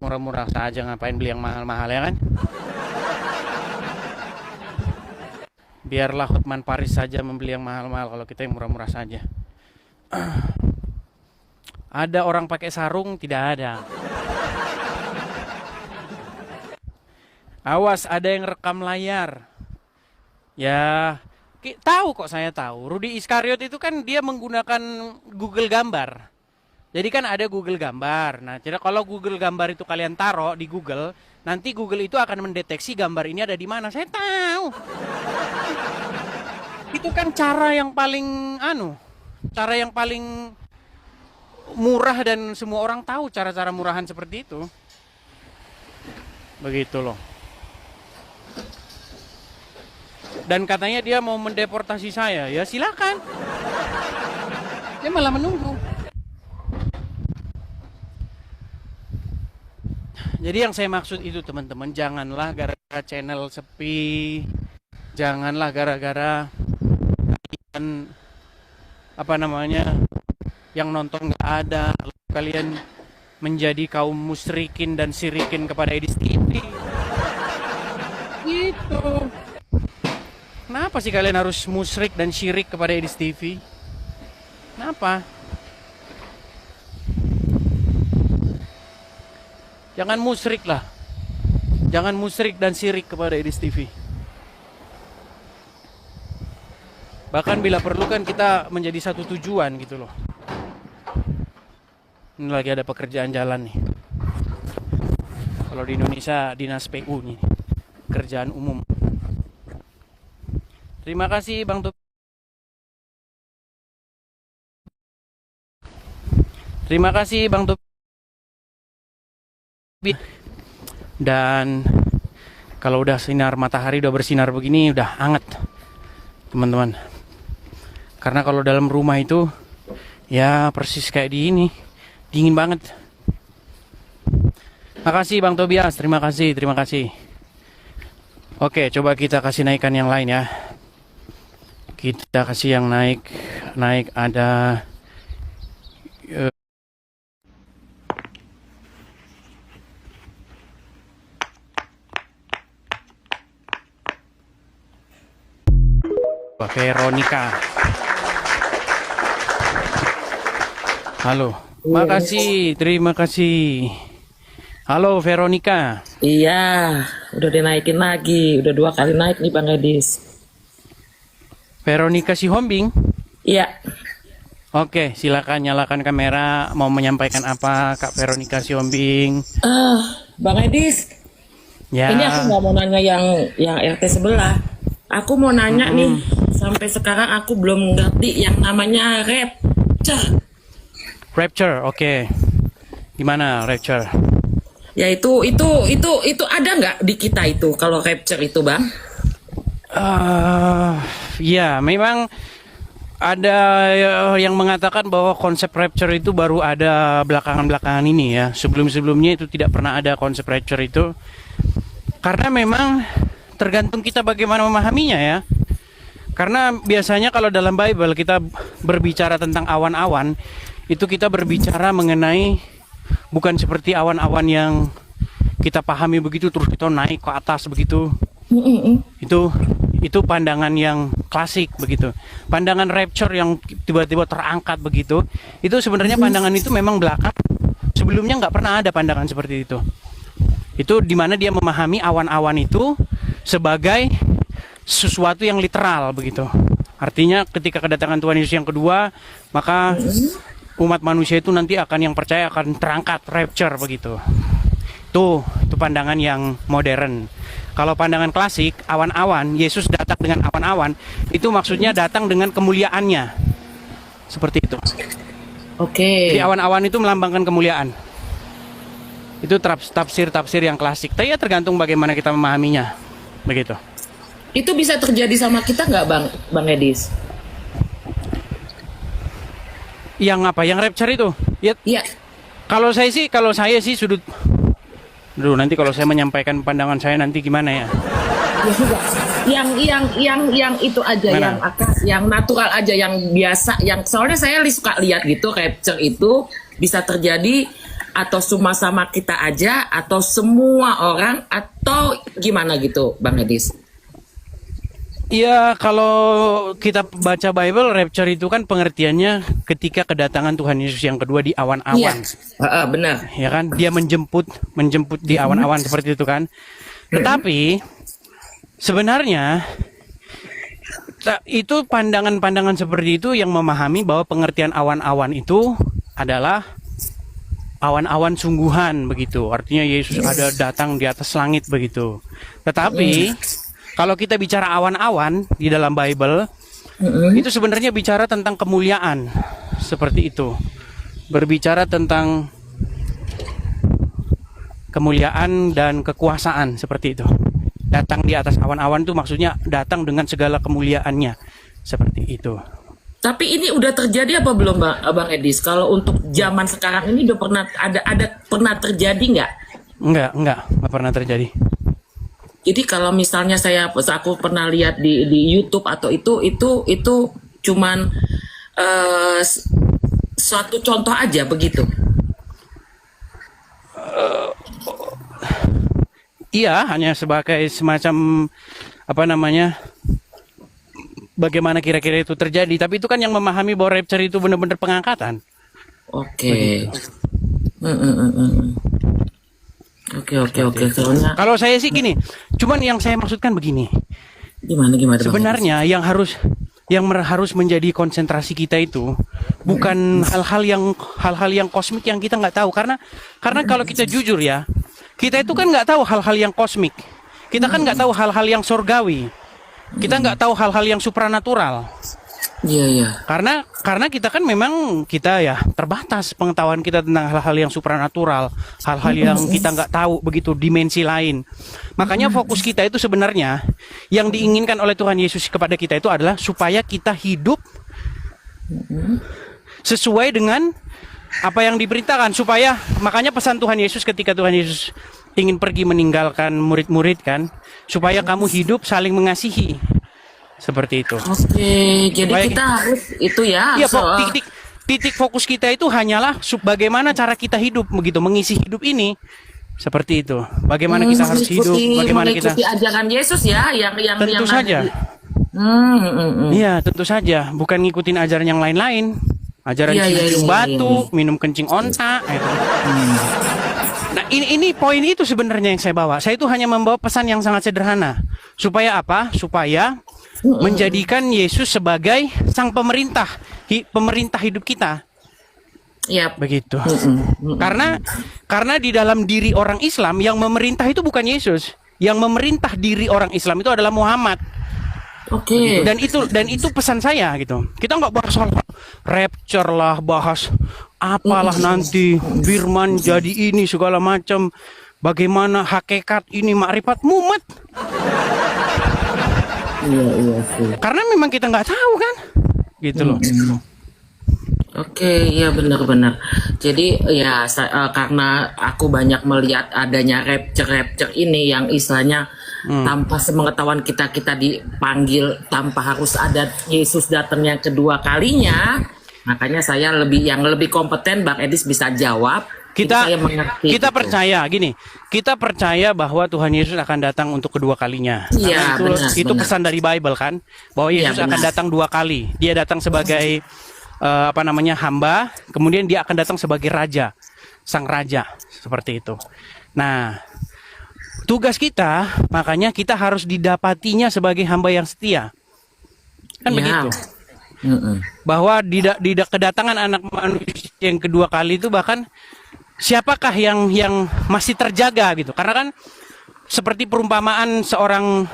Murah-murah saja, ngapain beli yang mahal-mahal ya kan? Biarlah Hotman Paris saja membeli yang mahal-mahal, kalau kita yang murah-murah saja. Ada orang pakai sarung? Tidak ada. Awas, ada yang rekam layar. Ya, tahu kok, saya tahu. Rudy Iskariot itu kan dia menggunakan Google Gambar. Jadi kan ada Google Gambar. Nah, jadi kalau Google Gambar itu kalian taruh di Google, nanti Google itu akan mendeteksi gambar ini ada di mana. Saya tahu. Itu kan cara yang paling cara yang paling murah dan semua orang tahu cara-cara murahan seperti itu. Begitu loh. Dan katanya dia mau mendeportasi saya. Ya silakan. Dia malah menunggu. Jadi yang saya maksud itu teman-teman, janganlah gara-gara channel sepi, janganlah gara-gara kalian yang nonton nggak ada, kalian menjadi kaum musyrikin dan sirikin kepada Edis TV. Gitu. Kenapa sih kalian harus musyrik dan syirik kepada Edis TV? Kenapa? Jangan musyrik lah. Jangan musyrik dan syirik kepada Edis TV. Bahkan bila perlu kan kita menjadi satu tujuan gitu loh. Ini lagi ada pekerjaan jalan nih. Kalau di Indonesia dinas PU nih. Kerjaan umum. Terima kasih Bang Tobi. Terima kasih Bang Tobi. Dan kalau udah sinar matahari, udah bersinar begini, udah hangat teman-teman. Karena kalau dalam rumah itu ya persis kayak di ini, dingin banget. Makasih Bang Tobias, terima kasih. Oke, coba kita kasih naikkan yang lain ya. Kita kasih yang naik ada Veronica. Halo. Makasih, terima kasih. Halo Veronica. Iya, udah dinaikin lagi. Udah 2 kali naik nih Bang Edis. Veronica Sihombing? Iya. Oke, silakan nyalakan kamera. Mau menyampaikan apa Kak Veronica Sihombing? Bang Edis. Ya. Ini aku nggak mau nanya yang RT sebelah. Aku mau nanya nih, sampai sekarang aku belum ngerti yang namanya rapture. Rapture, oke. Gimana rapture? Ya itu ada nggak di kita itu kalau rapture itu Bang? Ya memang ada yang mengatakan bahwa konsep rapture itu baru ada belakangan-belakangan ini ya. Sebelum-sebelumnya itu tidak pernah ada konsep rapture itu. Karena memang tergantung kita bagaimana memahaminya ya. Karena biasanya kalau dalam Bible kita berbicara tentang awan-awan, itu kita berbicara mengenai bukan seperti awan-awan yang kita pahami begitu terus kita naik ke atas begitu. Itu pandangan yang klasik begitu. Pandangan rapture yang tiba-tiba terangkat begitu, itu sebenarnya pandangan itu memang belakang. Sebelumnya nggak pernah ada pandangan seperti itu. Itu dimana dia memahami awan-awan itu sebagai sesuatu yang literal begitu. Artinya ketika kedatangan Tuhan Yesus yang kedua, maka umat manusia itu nanti akan yang percaya akan terangkat rapture begitu. Itu pandangan yang modern. Kalau pandangan klasik, awan-awan, Yesus datang dengan awan-awan, itu maksudnya datang dengan kemuliaannya. Seperti itu. Oke. Jadi awan-awan itu melambangkan kemuliaan. Itu tafsir-tafsir yang klasik. Tapi ya tergantung bagaimana kita memahaminya. Begitu. Itu bisa terjadi sama kita nggak, Bang Edis? Yang apa? Yang rapture itu? Ya. Iya. Kalau saya sih sudut. Aduh, nanti kalau saya menyampaikan pandangan saya nanti gimana ya? Ya yang itu aja. Mana? yang natural aja, yang biasa, yang soalnya saya suka lihat gitu, rapture itu bisa terjadi atau cuma sama kita aja atau semua orang atau gimana gitu, Bang Edis? Iya, kalau kita baca Bible, rapture itu kan pengertiannya ketika kedatangan Tuhan Yesus yang kedua di awan-awan. Iya, benar. Ya kan, dia menjemput di awan-awan seperti itu kan. Tetapi sebenarnya itu pandangan-pandangan seperti itu yang memahami bahwa pengertian awan-awan itu adalah awan-awan sungguhan begitu. Artinya Yesus ada datang di atas langit begitu. Tetapi kalau kita bicara awan-awan di dalam Bible, itu sebenarnya bicara tentang kemuliaan, seperti itu. Berbicara tentang kemuliaan dan kekuasaan, seperti itu. Datang di atas awan-awan itu maksudnya datang dengan segala kemuliaannya, seperti itu. Tapi ini udah terjadi apa belum, Bang Edis? Kalau untuk zaman sekarang ini udah pernah terjadi nggak? Enggak pernah terjadi. Jadi kalau misalnya aku pernah lihat di YouTube atau itu cuman suatu contoh aja begitu. Iya, hanya sebagai semacam bagaimana kira-kira itu terjadi. Tapi itu kan yang memahami bahwa rapture itu benar-benar pengangkatan. Oke. Oke. Soalnya kalau saya sih gini, cuman yang saya maksudkan begini. Gimana? Sebenarnya yang harus menjadi konsentrasi kita itu bukan hal-hal yang kosmik yang kita nggak tahu, karena kalau kita jujur ya, kita itu kan nggak tahu hal-hal yang kosmik, kita kan nggak tahu hal-hal yang surgawi, kita nggak tahu hal-hal yang supranatural. Iya. Karena kita kan memang kita ya terbatas pengetahuan kita tentang hal-hal yang supranatural, hal-hal yang kita nggak tahu begitu, dimensi lain. Makanya fokus kita itu sebenarnya yang diinginkan oleh Tuhan Yesus kepada kita itu adalah supaya kita hidup sesuai dengan apa yang diberitakan, supaya makanya pesan Tuhan Yesus ketika Tuhan Yesus ingin pergi meninggalkan murid-murid kan, supaya kamu hidup saling mengasihi. Seperti itu. Oke, jadi kita harus itu ya. Iya, titik fokus kita itu hanyalah bagaimana cara kita hidup begitu, mengisi hidup ini. Seperti itu. Bagaimana kita harus hidup, bagaimana kita mengikuti ajaran Yesus ya, yang tentu saja. Iya, tentu saja, bukan ngikutin ajaran yang lain-lain. Ajaran cium batu, minum kencing onta, gitu. Nah, ini poin itu sebenarnya yang saya bawa. Saya itu hanya membawa pesan yang sangat sederhana. Supaya apa? Supaya menjadikan Yesus sebagai sang pemerintah hidup kita. Yap. Begitu. Karena di dalam diri orang Islam yang memerintah itu bukan Yesus. Yang memerintah diri orang Islam itu adalah Muhammad. Oke. Dan itu pesan saya gitu. Kita nggak bahas soal rapture lah, bahas apalah nanti firman jadi ini segala macam. Bagaimana hakikat ini makrifat mumet. Iya sih. Karena memang kita nggak tahu kan, gitu loh. Oke, iya benar-benar. Jadi ya karena aku banyak melihat adanya rapture ini yang istilahnya tanpa sepengetahuan kita dipanggil tanpa harus ada Yesus datang yang kedua kalinya. Makanya saya yang lebih kompeten Bang Edis bisa jawab. Kita saya mengerti. kita gitu. percaya gini, kita percaya bahwa Tuhan Yesus akan datang untuk kedua kalinya. Iya, Karena itu benar. pesan dari Bible kan, bahwa Iya, Yesus akan benar. datang 2 kali. Dia datang sebagai hamba, kemudian dia akan datang sebagai raja, sang raja, seperti itu. Nah, tugas kita, makanya kita harus didapatinya sebagai hamba yang setia. Kan Iya. begitu. Bahwa di kedatangan anak manusia yang kedua kali itu bahkan siapakah yang masih terjaga gitu. Karena kan seperti perumpamaan seorang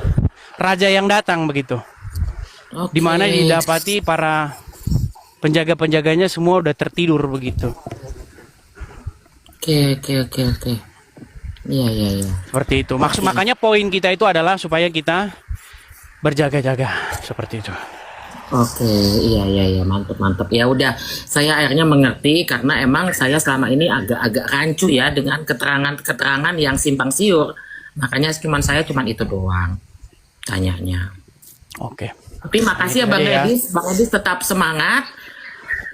raja yang datang begitu. Oke. Di mana didapati para penjaga-penjaganya semua udah tertidur begitu. Oke. Iya. Seperti itu. Makanya poin kita itu adalah supaya kita berjaga-jaga seperti itu. Oke, iya, mantap. Ya udah, saya akhirnya mengerti karena emang saya selama ini agak rancu ya dengan keterangan yang simpang siur. Makanya saya cuma itu doang tanyanya. Oke. Tapi makasih ya Bang Edis, Bang Edis tetap semangat.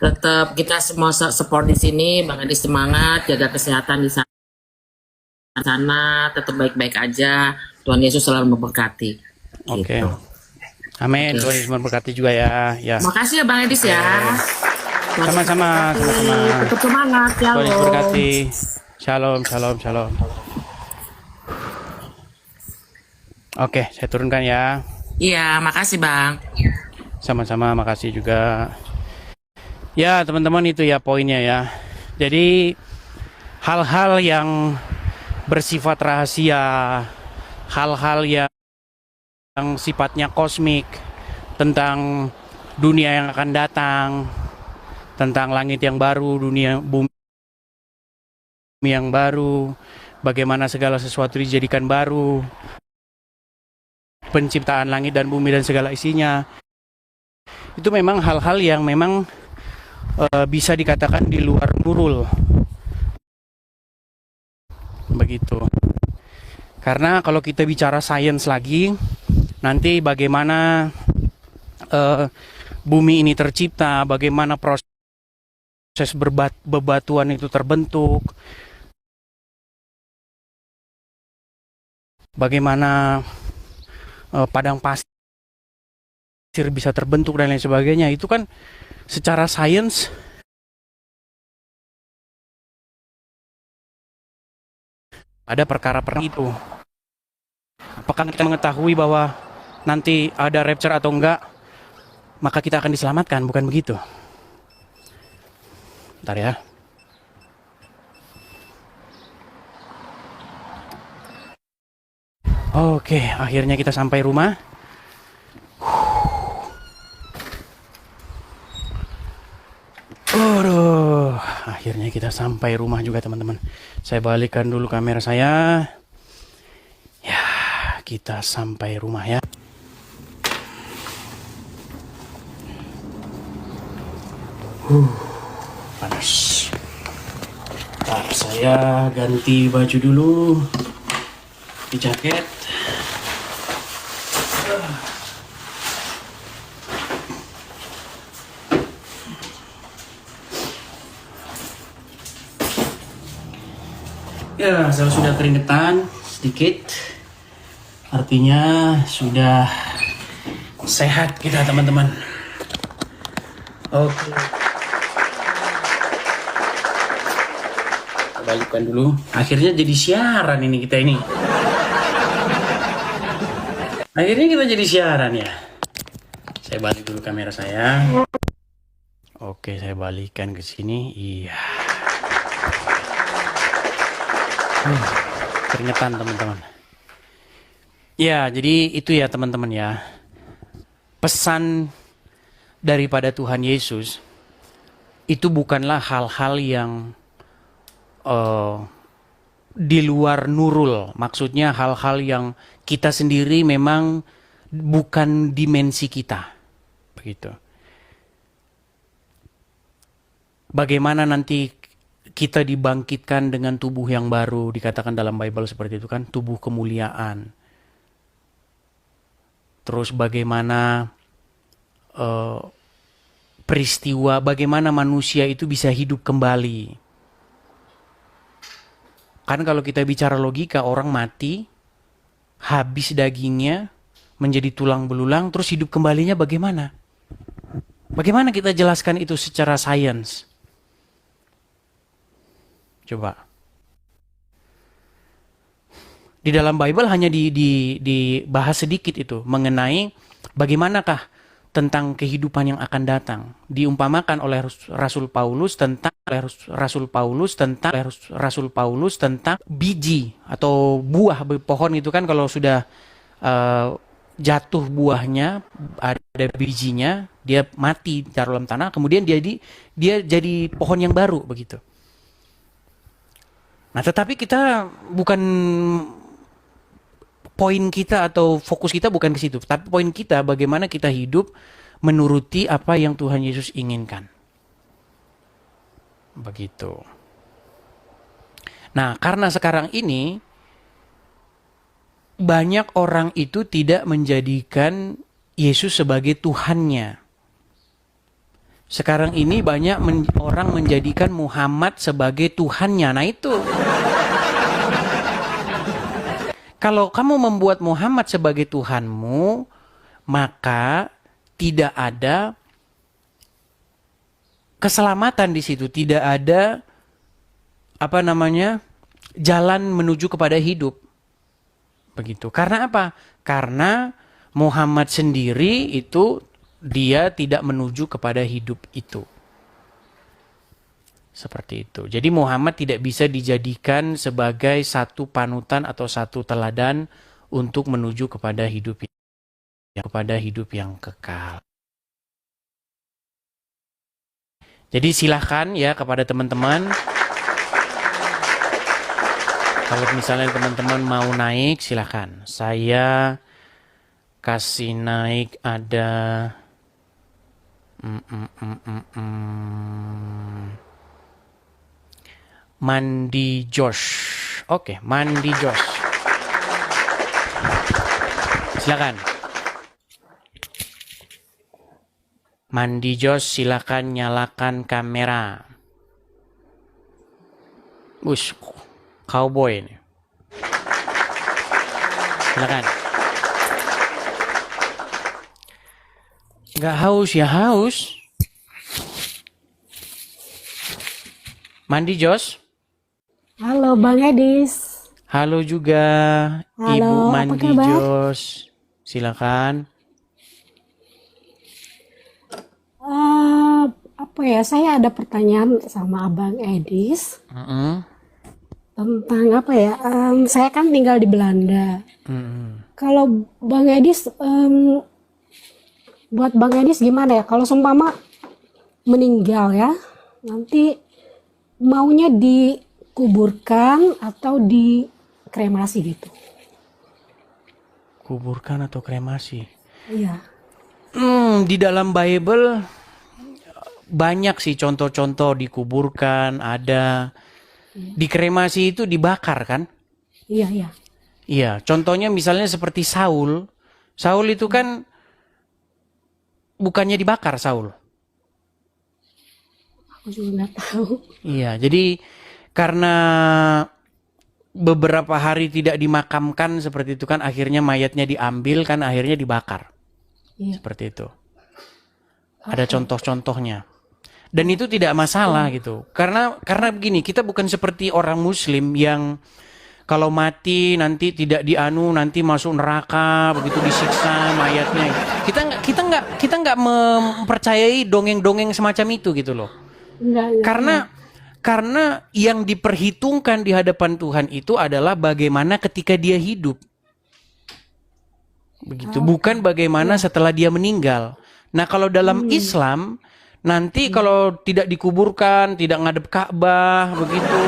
Tetap kita semua support di sini, Bang Edis semangat, jaga kesehatan di sana, tetap baik-baik aja. Tuhan Yesus selalu memberkati. Oke. Gitu. Amin. Tuhan Yesus memberkati juga ya. Makasih ya Bang Edis ya. Sama-sama. Tetap semangat. Tuhan Yesus Shalom. berkati. Shalom. Oke, saya turunkan ya. Iya, makasih Bang. Sama-sama, makasih juga. Ya, teman-teman itu ya poinnya ya. Jadi hal-hal yang bersifat rahasia, hal-hal yang sifatnya kosmik, tentang dunia yang akan datang, tentang langit yang baru, dunia bumi yang baru, bagaimana segala sesuatu dijadikan baru, penciptaan langit dan bumi dan segala isinya. Itu memang hal-hal yang memang bisa dikatakan di luar nurul. Begitu. Karena kalau kita bicara sains lagi, nanti bagaimana bumi ini tercipta, bagaimana proses bebatuan itu terbentuk, bagaimana padang pasir bisa terbentuk dan lain sebagainya, itu kan secara sains ada perkara itu. Apakah kita mengetahui bahwa nanti ada rapture atau enggak, maka kita akan diselamatkan, bukan begitu? Bentar ya. Oke, akhirnya kita sampai rumah. Akhirnya kita sampai rumah juga teman-teman. Saya balikkan dulu kamera saya. Ya, kita sampai rumah ya. Panas. Ntar saya ganti baju dulu. Di jaket. Ya, saya sudah keringetan sedikit. Artinya sudah sehat kita teman-teman. Oke. Balikkan dulu. Akhirnya jadi siaran ini kita ini. Akhirnya kita jadi siaran ya. Saya balik dulu kamera saya. Oke, saya balikkan ke sini. Iya. Keringetan teman-teman. Ya, jadi itu ya teman-teman ya. Pesan daripada Tuhan Yesus itu bukanlah hal-hal yang di luar nurul. Maksudnya hal-hal yang kita sendiri memang bukan dimensi kita. Begitu. Bagaimana nanti kita dibangkitkan dengan tubuh yang baru, dikatakan dalam Bible seperti itu kan, tubuh kemuliaan. Terus bagaimana peristiwa, bagaimana manusia itu bisa hidup kembali. Kan kalau kita bicara logika, orang mati, habis dagingnya, menjadi tulang belulang, terus hidup kembalinya bagaimana? Bagaimana kita jelaskan itu secara sains? Coba. Di dalam Bible hanya dibahas sedikit itu mengenai bagaimanakah tentang kehidupan yang akan datang. Diumpamakan oleh Rasul Paulus tentang biji atau buah pohon itu kan, kalau sudah jatuh buahnya, ada bijinya, dia mati taruh dalam tanah, kemudian dia jadi pohon yang baru begitu. Nah, tetapi kita bukan, poin kita atau fokus kita bukan ke situ, tapi poin kita bagaimana kita hidup menuruti apa yang Tuhan Yesus inginkan. Begitu. Nah, karena sekarang ini banyak orang itu tidak menjadikan Yesus sebagai Tuhannya. Sekarang ini banyak orang menjadikan Muhammad sebagai Tuhannya. Nah itu. Kalau kamu membuat Muhammad sebagai Tuhanmu, maka tidak ada keselamatan di situ. Tidak ada jalan menuju kepada hidup. Begitu. Karena apa? Karena Muhammad sendiri itu dia tidak menuju kepada hidup itu. Seperti itu. Jadi Muhammad tidak bisa dijadikan sebagai satu panutan atau satu teladan untuk menuju kepada hidup yang kekal. Jadi silahkan ya kepada teman-teman, kalau misalnya teman-teman mau naik, silahkan. Saya kasih naik ada Mandi Josh. Oke, Mandi Josh. Silakan. Mandi Josh, silakan nyalakan kamera. Bus, cowboy ini. Silakan. Nggak haus ya haus. Mandi Josh. Halo Bang Edis. Halo juga. Halo, Ibu apa Mandi kabar? Josh. Silakan. Saya ada pertanyaan sama Abang Edis tentang saya kan tinggal di Belanda. Kalau Bang Edis, buat Bang Edis gimana ya? Kalau seumpama meninggal ya, nanti maunya dikuburkan atau dikremasi gitu? Kuburkan atau kremasi? Iya. Di dalam Bible banyak sih contoh-contoh dikuburkan, ada dikremasi itu dibakar kan? Iya, iya. Iya, contohnya misalnya seperti Saul. Saul itu kan bukannya dibakar Saul. Aku juga nggak tahu. Iya, jadi karena beberapa hari tidak dimakamkan seperti itu kan, akhirnya mayatnya diambil kan, akhirnya dibakar. Iya. Seperti itu. Ada contoh-contohnya. Dan itu tidak masalah gitu. Karena begini, kita bukan seperti orang Muslim yang kalau mati nanti tidak nanti masuk neraka, begitu disiksa mayatnya. Kita nggak mempercayai dongeng-dongeng semacam itu gitu loh. Enggak. Karena yang diperhitungkan di hadapan Tuhan itu adalah bagaimana ketika dia hidup. Begitu, bukan bagaimana setelah dia meninggal. Nah, kalau dalam Islam nanti kalau tidak dikuburkan, tidak ngadep Ka'bah, begitu,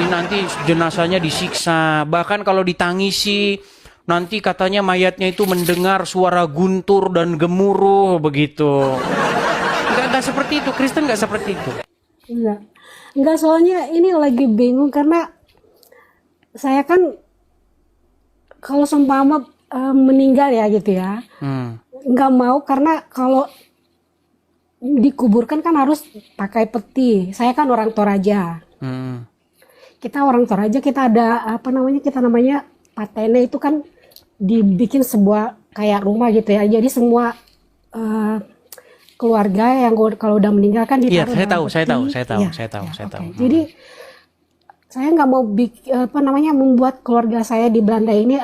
nanti jenazahnya disiksa. Bahkan kalau ditangisi, nanti katanya mayatnya itu mendengar suara guntur dan gemuruh, begitu. Nggak seperti itu. Kristen nggak seperti itu. Enggak, soalnya ini lagi bingung karena saya kan kalau seumpama meninggal ya gitu ya, nggak mau karena kalau dikuburkan kan harus pakai peti. Saya kan orang Toraja. Kita orang Toraja, kita ada kita namanya patene, itu kan dibikin sebuah kayak rumah gitu ya. Jadi semua keluarga yang kalau udah meninggal kan Iya, ditaruh saya dalam tahu, saya peti. tahu, saya tahu, Iya, saya tahu, iya, saya oke. tahu. Jadi saya nggak mau membuat keluarga saya di Belanda ini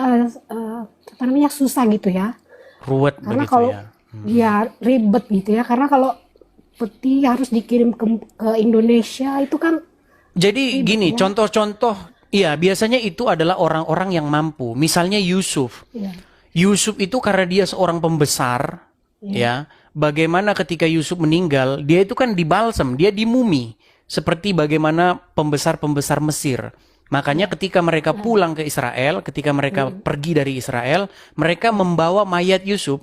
susah gitu ya. Ruwet Karena begitu kalau ya. ya ribet gitu ya. Karena kalau peti harus dikirim ke Indonesia itu kan. Jadi ribet gini, ya. contoh-contoh, iya biasanya itu adalah orang-orang yang mampu. Misalnya Yusuf. Iya. Yusuf itu karena dia seorang pembesar, ya. Bagaimana ketika Yusuf meninggal, dia itu kan dibalsem, dia dimumi. Seperti bagaimana pembesar-pembesar Mesir. Makanya ketika mereka pulang ke Israel, ketika mereka pergi dari Israel, mereka membawa mayat Yusuf.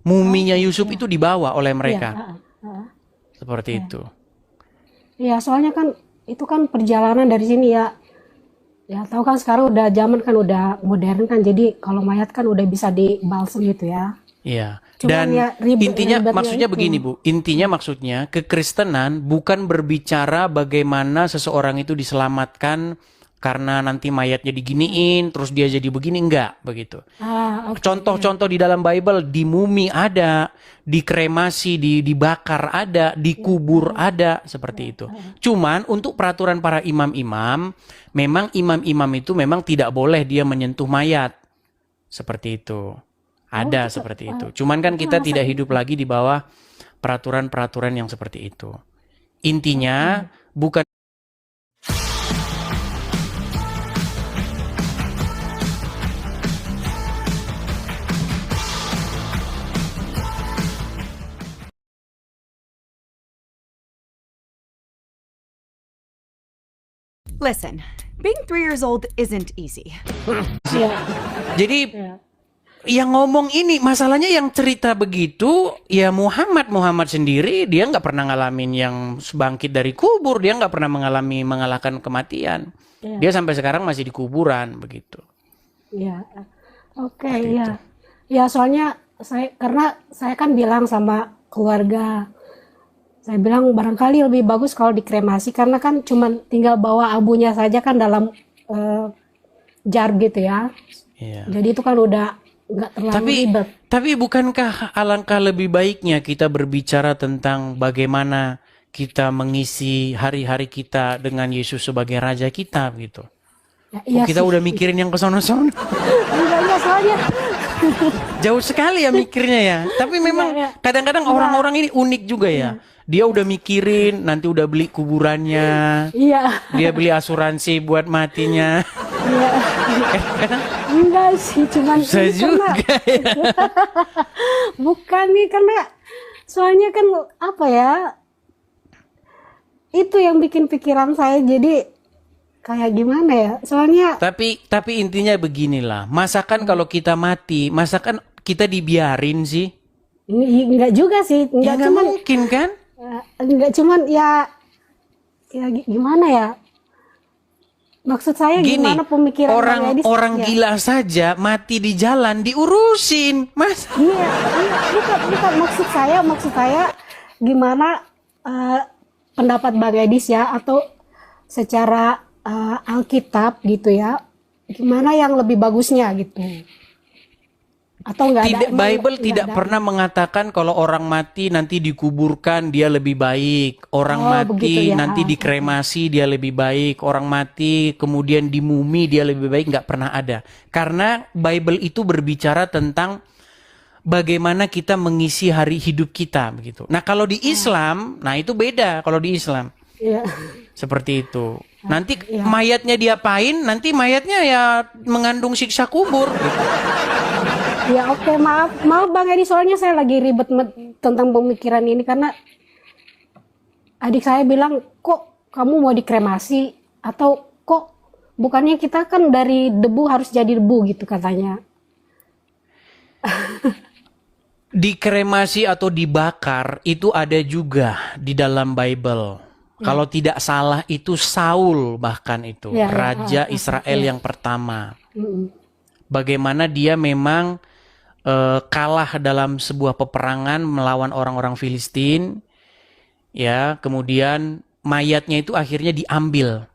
Muminya Yusuf itu dibawa oleh mereka. Seperti itu. Ya soalnya kan itu kan perjalanan dari sini ya. Ya tahu kan sekarang udah zaman kan udah modern kan, jadi kalau mayat kan udah bisa dibalsem gitu ya. Iya. Cuman Dan ya intinya ribetnya maksudnya itu. begini Bu, intinya maksudnya kekristenan bukan berbicara bagaimana seseorang itu diselamatkan karena nanti mayatnya diginiin terus dia jadi begini, enggak begitu. Oke, Contoh-contoh di dalam Bible, di mumi ada, dikremasi, dibakar ada, dikubur ada, seperti itu. Cuman untuk peraturan para imam-imam, memang imam-imam itu memang tidak boleh dia menyentuh mayat. Seperti itu. Ada seperti itu. Cuman kan kita tidak hidup lagi di bawah peraturan-peraturan yang seperti itu. Intinya bukan Listen, being 3 years old isn't easy. Jadi yang ngomong ini masalahnya yang cerita begitu ya Muhammad sendiri, dia nggak pernah ngalamin yang bangkit dari kubur, dia nggak pernah mengalahkan kematian. Iya. Dia sampai sekarang masih di kuburan begitu. Iya. Oke, iya. Ya soalnya karena saya kan bilang sama keluarga, saya bilang barangkali lebih bagus kalau dikremasi karena kan cuman tinggal bawa abunya saja kan dalam jar gitu ya. Iya. Jadi itu kan udah nggak terlalu ribet. Tapi bukankah alangkah lebih baiknya kita berbicara tentang bagaimana kita mengisi hari-hari kita dengan Yesus sebagai Raja kita gitu. Iya Kita sih. udah mikirin yang kesono-sono. Enggak soalnya. Jauh sekali ya mikirnya ya. Tapi memang kadang-kadang orang-orang ini unik juga ya. Dia udah mikirin, nanti udah beli kuburannya. Iya. Dia beli asuransi buat matinya. Iya. Enggak sih, cuman Saya ini juga ya. bukan nih karena soalnya kan apa ya? Itu yang bikin pikiran saya jadi kayak gimana ya? Soalnya Tapi intinya beginilah. Masakan kalau kita mati, masakan kita dibiarin sih? enggak juga sih, enggak nggak cuman mungkin kan? enggak cuman ya gimana ya? Maksud saya Gini, gimana pemikiran Bang Edis? orang Ya. gila saja mati di jalan diurusin, Mas. Iya, bukan maksud saya gimana pendapat Bang Edis ya atau secara Alkitab gitu ya, gimana yang lebih bagusnya gitu? Atau enggak ada? Bible enggak tidak ada? pernah mengatakan kalau orang mati nanti dikuburkan dia lebih baik. Orang Oh, mati begitu ya. nanti dikremasi dia lebih baik. Orang mati kemudian dimumi dia lebih baik, nggak pernah ada. Karena Bible itu berbicara tentang bagaimana kita mengisi hari hidup kita begitu. Nah, kalau di Islam, nah itu beda kalau di Islam. Iya. Seperti itu. Nanti mayatnya diapain? Nanti mayatnya ya mengandung siksa kubur gitu. Ya oke, maaf Bang Edi, soalnya saya lagi ribet tentang pemikiran ini karena adik saya bilang kok kamu mau dikremasi atau kok bukannya kita kan dari debu harus jadi debu gitu katanya. Dikremasi atau dibakar itu ada juga di dalam Bible. Kalau tidak salah itu Saul bahkan itu Ya, ya, raja Israel ya. yang pertama. Mm-mm. Bagaimana dia memang kalah dalam sebuah peperangan melawan orang-orang Filistin. Ya, kemudian mayatnya itu akhirnya diambil.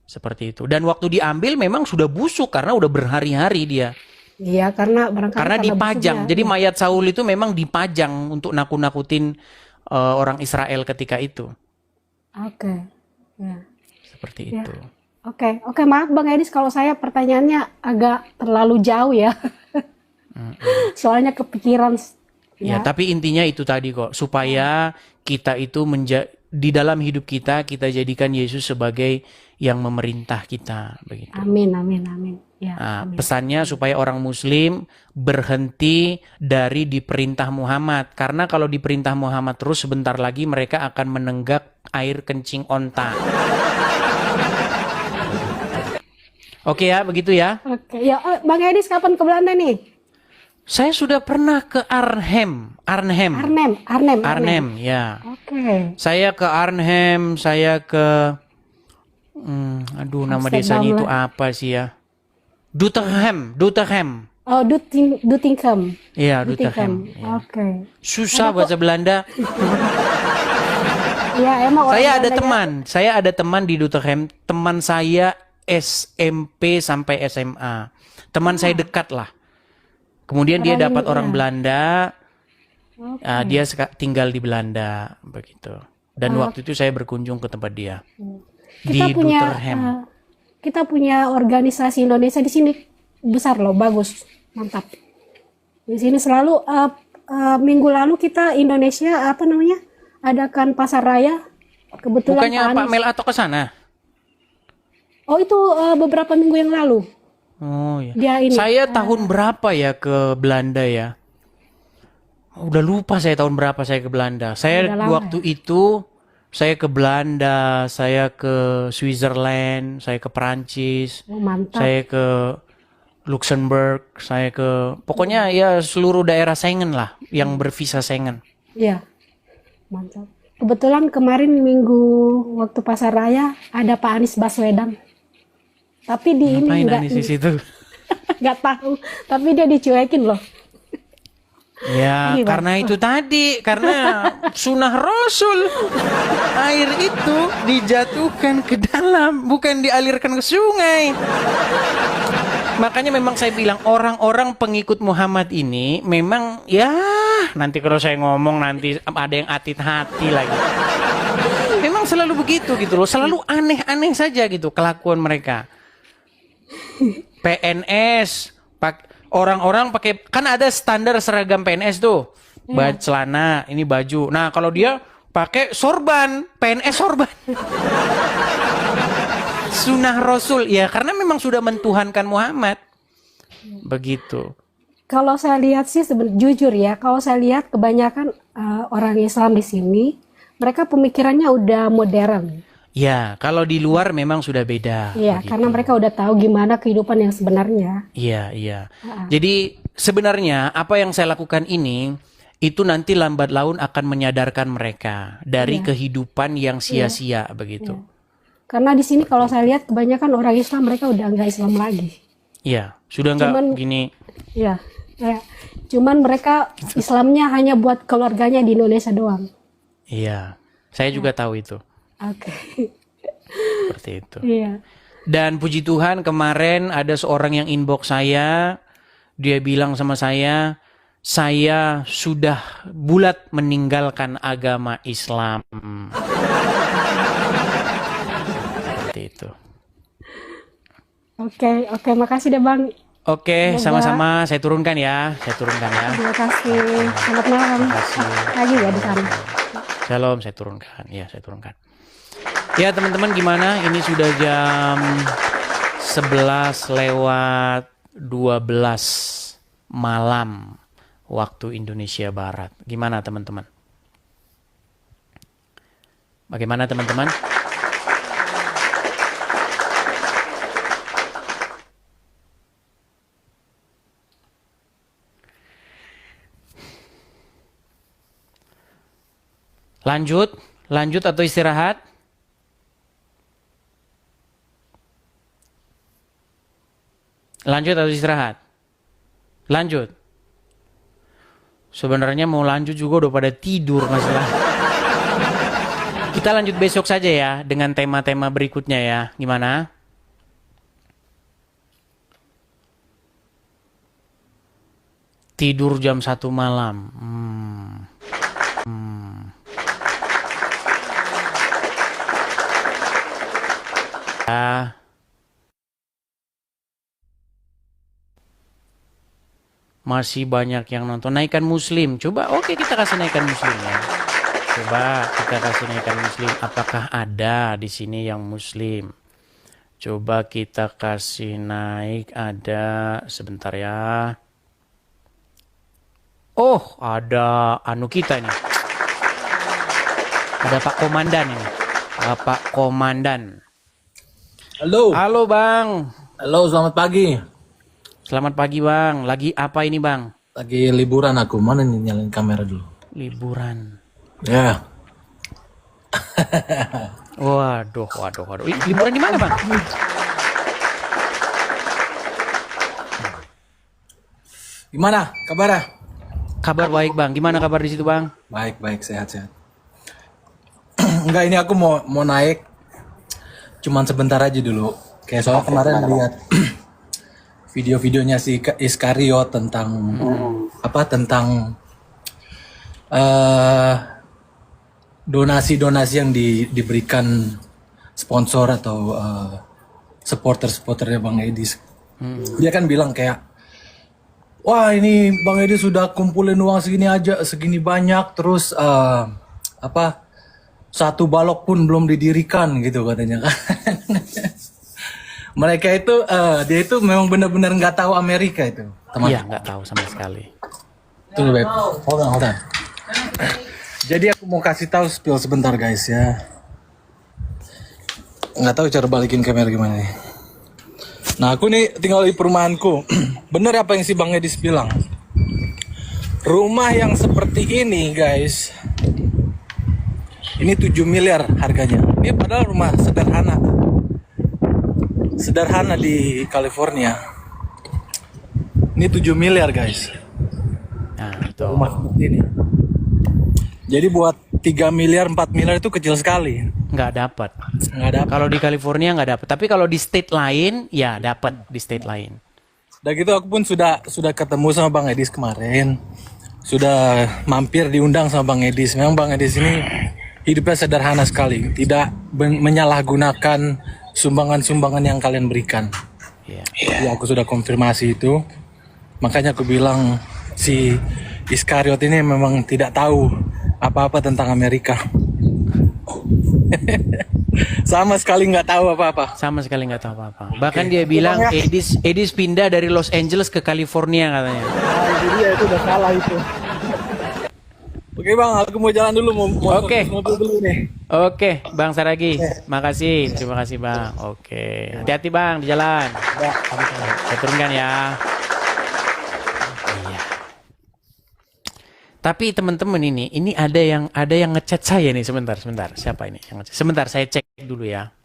Seperti itu. Dan waktu diambil memang sudah busuk karena udah berhari-hari dia. Iya, karena barangkali Karena dipajang. busuknya. Jadi mayat Saul itu memang dipajang untuk nakut-nakutin orang Israel ketika itu. Oke. Ya. Seperti Ya. itu. Oke, maaf Bang Edis kalau saya pertanyaannya agak terlalu jauh ya. Soalnya kepikiran. Ya, tapi intinya itu tadi kok, supaya kita itu di dalam hidup kita jadikan Yesus sebagai yang memerintah kita, begitu. Amin. Ya, Nah, amin. pesannya supaya orang Muslim berhenti dari diperintah Muhammad, karena kalau diperintah Muhammad terus sebentar lagi mereka akan menenggak air kencing onta. Oke ya, begitu ya. Oke, ya Bang Edis kapan ke Belanda nih? Saya sudah pernah ke Arnhem, Arnhem. ya. Oke. Saya ke Arnhem, saya ke nama Amsterdam desanya itu lah. apa sih ya? Doetinchem. Oh, Doetinchem. Iya, Doetinchem. Ya. Oke. Susah bahasa Belanda. Ya, emang orang Saya ada Belandanya- teman, di Doetinchem. Teman saya SMP sampai SMA. Teman saya dekat lah. Kemudian dia Orang dapat ini, orang ya. Belanda. Oke. Dia tinggal di Belanda begitu. Dan Ah. waktu itu saya berkunjung ke tempat dia. Kita Di punya Doetinchem. kita punya organisasi Indonesia di sini besar loh, bagus, mantap. Di sini selalu minggu lalu kita Indonesia adakan pasar raya. Kebetulan Bukannya Pak Anies- Mel atau ke sana? Oh itu beberapa minggu yang lalu. Oh ya. Dia ini, Saya tahun berapa ya ke Belanda ya? Udah lupa saya tahun berapa saya ke Belanda. Saya Udah lama waktu itu saya ke Belanda, saya ke Switzerland, saya ke Perancis, Oh, mantap. saya ke Luxembourg, saya ke pokoknya ya seluruh daerah Schengen lah yang bervisa Schengen. Iya, mantap. Kebetulan kemarin minggu waktu pasar raya ada Pak Anies Baswedan. Tapi di ini Ngapain enggak Anies di situ? nggak tahu. Tapi dia dicuekin loh. Ya, Iya, Bang. karena itu tadi, karena sunnah Rasul. Air itu dijatuhkan ke dalam, bukan dialirkan ke sungai. Makanya memang saya bilang orang-orang pengikut Muhammad ini memang ya nanti kalau saya ngomong nanti ada yang atit hati lagi. Memang selalu begitu gitu loh, selalu aneh-aneh saja gitu kelakuan mereka. PNS, orang-orang pakai kan ada standar seragam PNS tuh, celana, ini baju. Nah kalau dia pakai sorban, PNS sorban. Sunnah Rasul ya, karena memang sudah mentuhankan Muhammad. Begitu. Kalau saya lihat sih jujur ya, kalau saya lihat kebanyakan orang Islam di sini, mereka pemikirannya udah modern. Ya, kalau di luar memang sudah beda. Iya, begitu. karena mereka udah tahu gimana kehidupan yang sebenarnya. Iya, iya. Jadi sebenarnya apa yang saya lakukan ini itu nanti lambat laun akan menyadarkan mereka dari Iya. kehidupan yang sia-sia begitu. Karena di sini kalau saya lihat kebanyakan orang Islam mereka udah nggak Islam lagi. Iya, sudah nggak Cuman- gini. Iya, ya. Cuman mereka Islamnya hanya buat keluarganya di Indonesia doang. Iya, saya juga tahu itu. Oke. Seperti itu. Iya. Dan puji Tuhan kemarin ada seorang yang inbox saya, dia bilang sama saya sudah bulat meninggalkan agama Islam. Seperti itu. Oke, makasih deh Bang. Oke, Semoga- sama-sama saya turunkan ya. Terima kasih. Selamat malam. Lagi ya di sana. Shalom, saya turunkan. Ya, saya turunkan. Ya, teman-teman gimana? Ini sudah jam 11 lewat 12 malam waktu Indonesia Barat. Gimana teman-teman? Bagaimana teman-teman? Lanjut. Lanjut atau istirahat? Lanjut atau istirahat? Lanjut. Sebenarnya mau lanjut juga udah pada tidur masalah. Kita lanjut besok saja ya dengan tema-tema berikutnya ya. Gimana? Tidur jam 1 malam. Masih banyak yang nonton. Naikkan Muslim. Coba, oke, kita kasih naikkan Muslim ya. Coba kita kasih naikkan Muslim. Apakah ada di sini yang Muslim? Coba kita kasih naik. Ada. Sebentar ya. Oh, ada anu kita nih. Ada Pak Komandan ini. Bapak Komandan. Halo. Halo Bang. Halo, selamat pagi. Selamat pagi Bang. Lagi apa ini Bang? Lagi liburan aku. Mana nih nyalain kamera dulu? Liburan. Ya. Waduh. Ih, liburan di mana Bang? Gimana kabarnya? Kabar baik Bang. Gimana kabar di situ Bang? Baik, sehat. Enggak, ini aku mau naik. Cuman sebentar aja dulu. Kayak soal kemarin lihat video-videonya si Iskariot tentang tentang donasi-donasi yang diberikan sponsor atau supporter-supporternya Bang Edis. Dia kan bilang kayak, wah ini Bang Edis sudah kumpulin uang segini banyak, terus satu balok pun belum didirikan gitu katanya kan. Mereka itu dia itu memang benar-benar nggak tahu Amerika itu, teman. Iya, nggak tahu sama sekali. Tunggu, Beb. Hold on. Jadi aku mau kasih tahu spill sebentar guys ya. Nggak tahu cara balikin kamera gimana nih. Nah aku nih tinggal di perumahanku. Bener apa yang si Bang Edis bilang. Rumah yang seperti ini guys, ini 7 miliar harganya. Ini padahal rumah sederhana di California. Ini 7 miliar guys. Nah, itu. Rumah seperti ini. Jadi buat 3 miliar, 4 miliar itu kecil sekali. Nggak dapat. Kalau di California nggak dapat. Tapi kalau di state lain, ya dapat di state lain. Dan gitu aku pun sudah ketemu sama Bang Edis kemarin. Sudah mampir diundang sama Bang Edis. Memang Bang Edis ini hidupnya sederhana sekali. Tidak menyalahgunakan sumbangan-sumbangan yang kalian berikan. Ya, aku sudah konfirmasi itu. Makanya aku bilang si Iskariot ini memang tidak tahu apa-apa tentang Amerika. Sama sekali nggak tahu apa-apa. Bahkan dia bilang Edis pindah dari Los Angeles ke California katanya. Nah, itu dia, itu udah salah itu. Oke Bang, aku mau jalan dulu, mau mobil dulu nih. Oke, Bang Saragi, makasih, terima kasih Bang. Oke, hati-hati Bang di jalan. Saya turunkan ya. Iya. Tapi teman-teman ini ada yang ngechat saya nih sebentar. Siapa ini yang ngechat? Sebentar, saya cek dulu ya.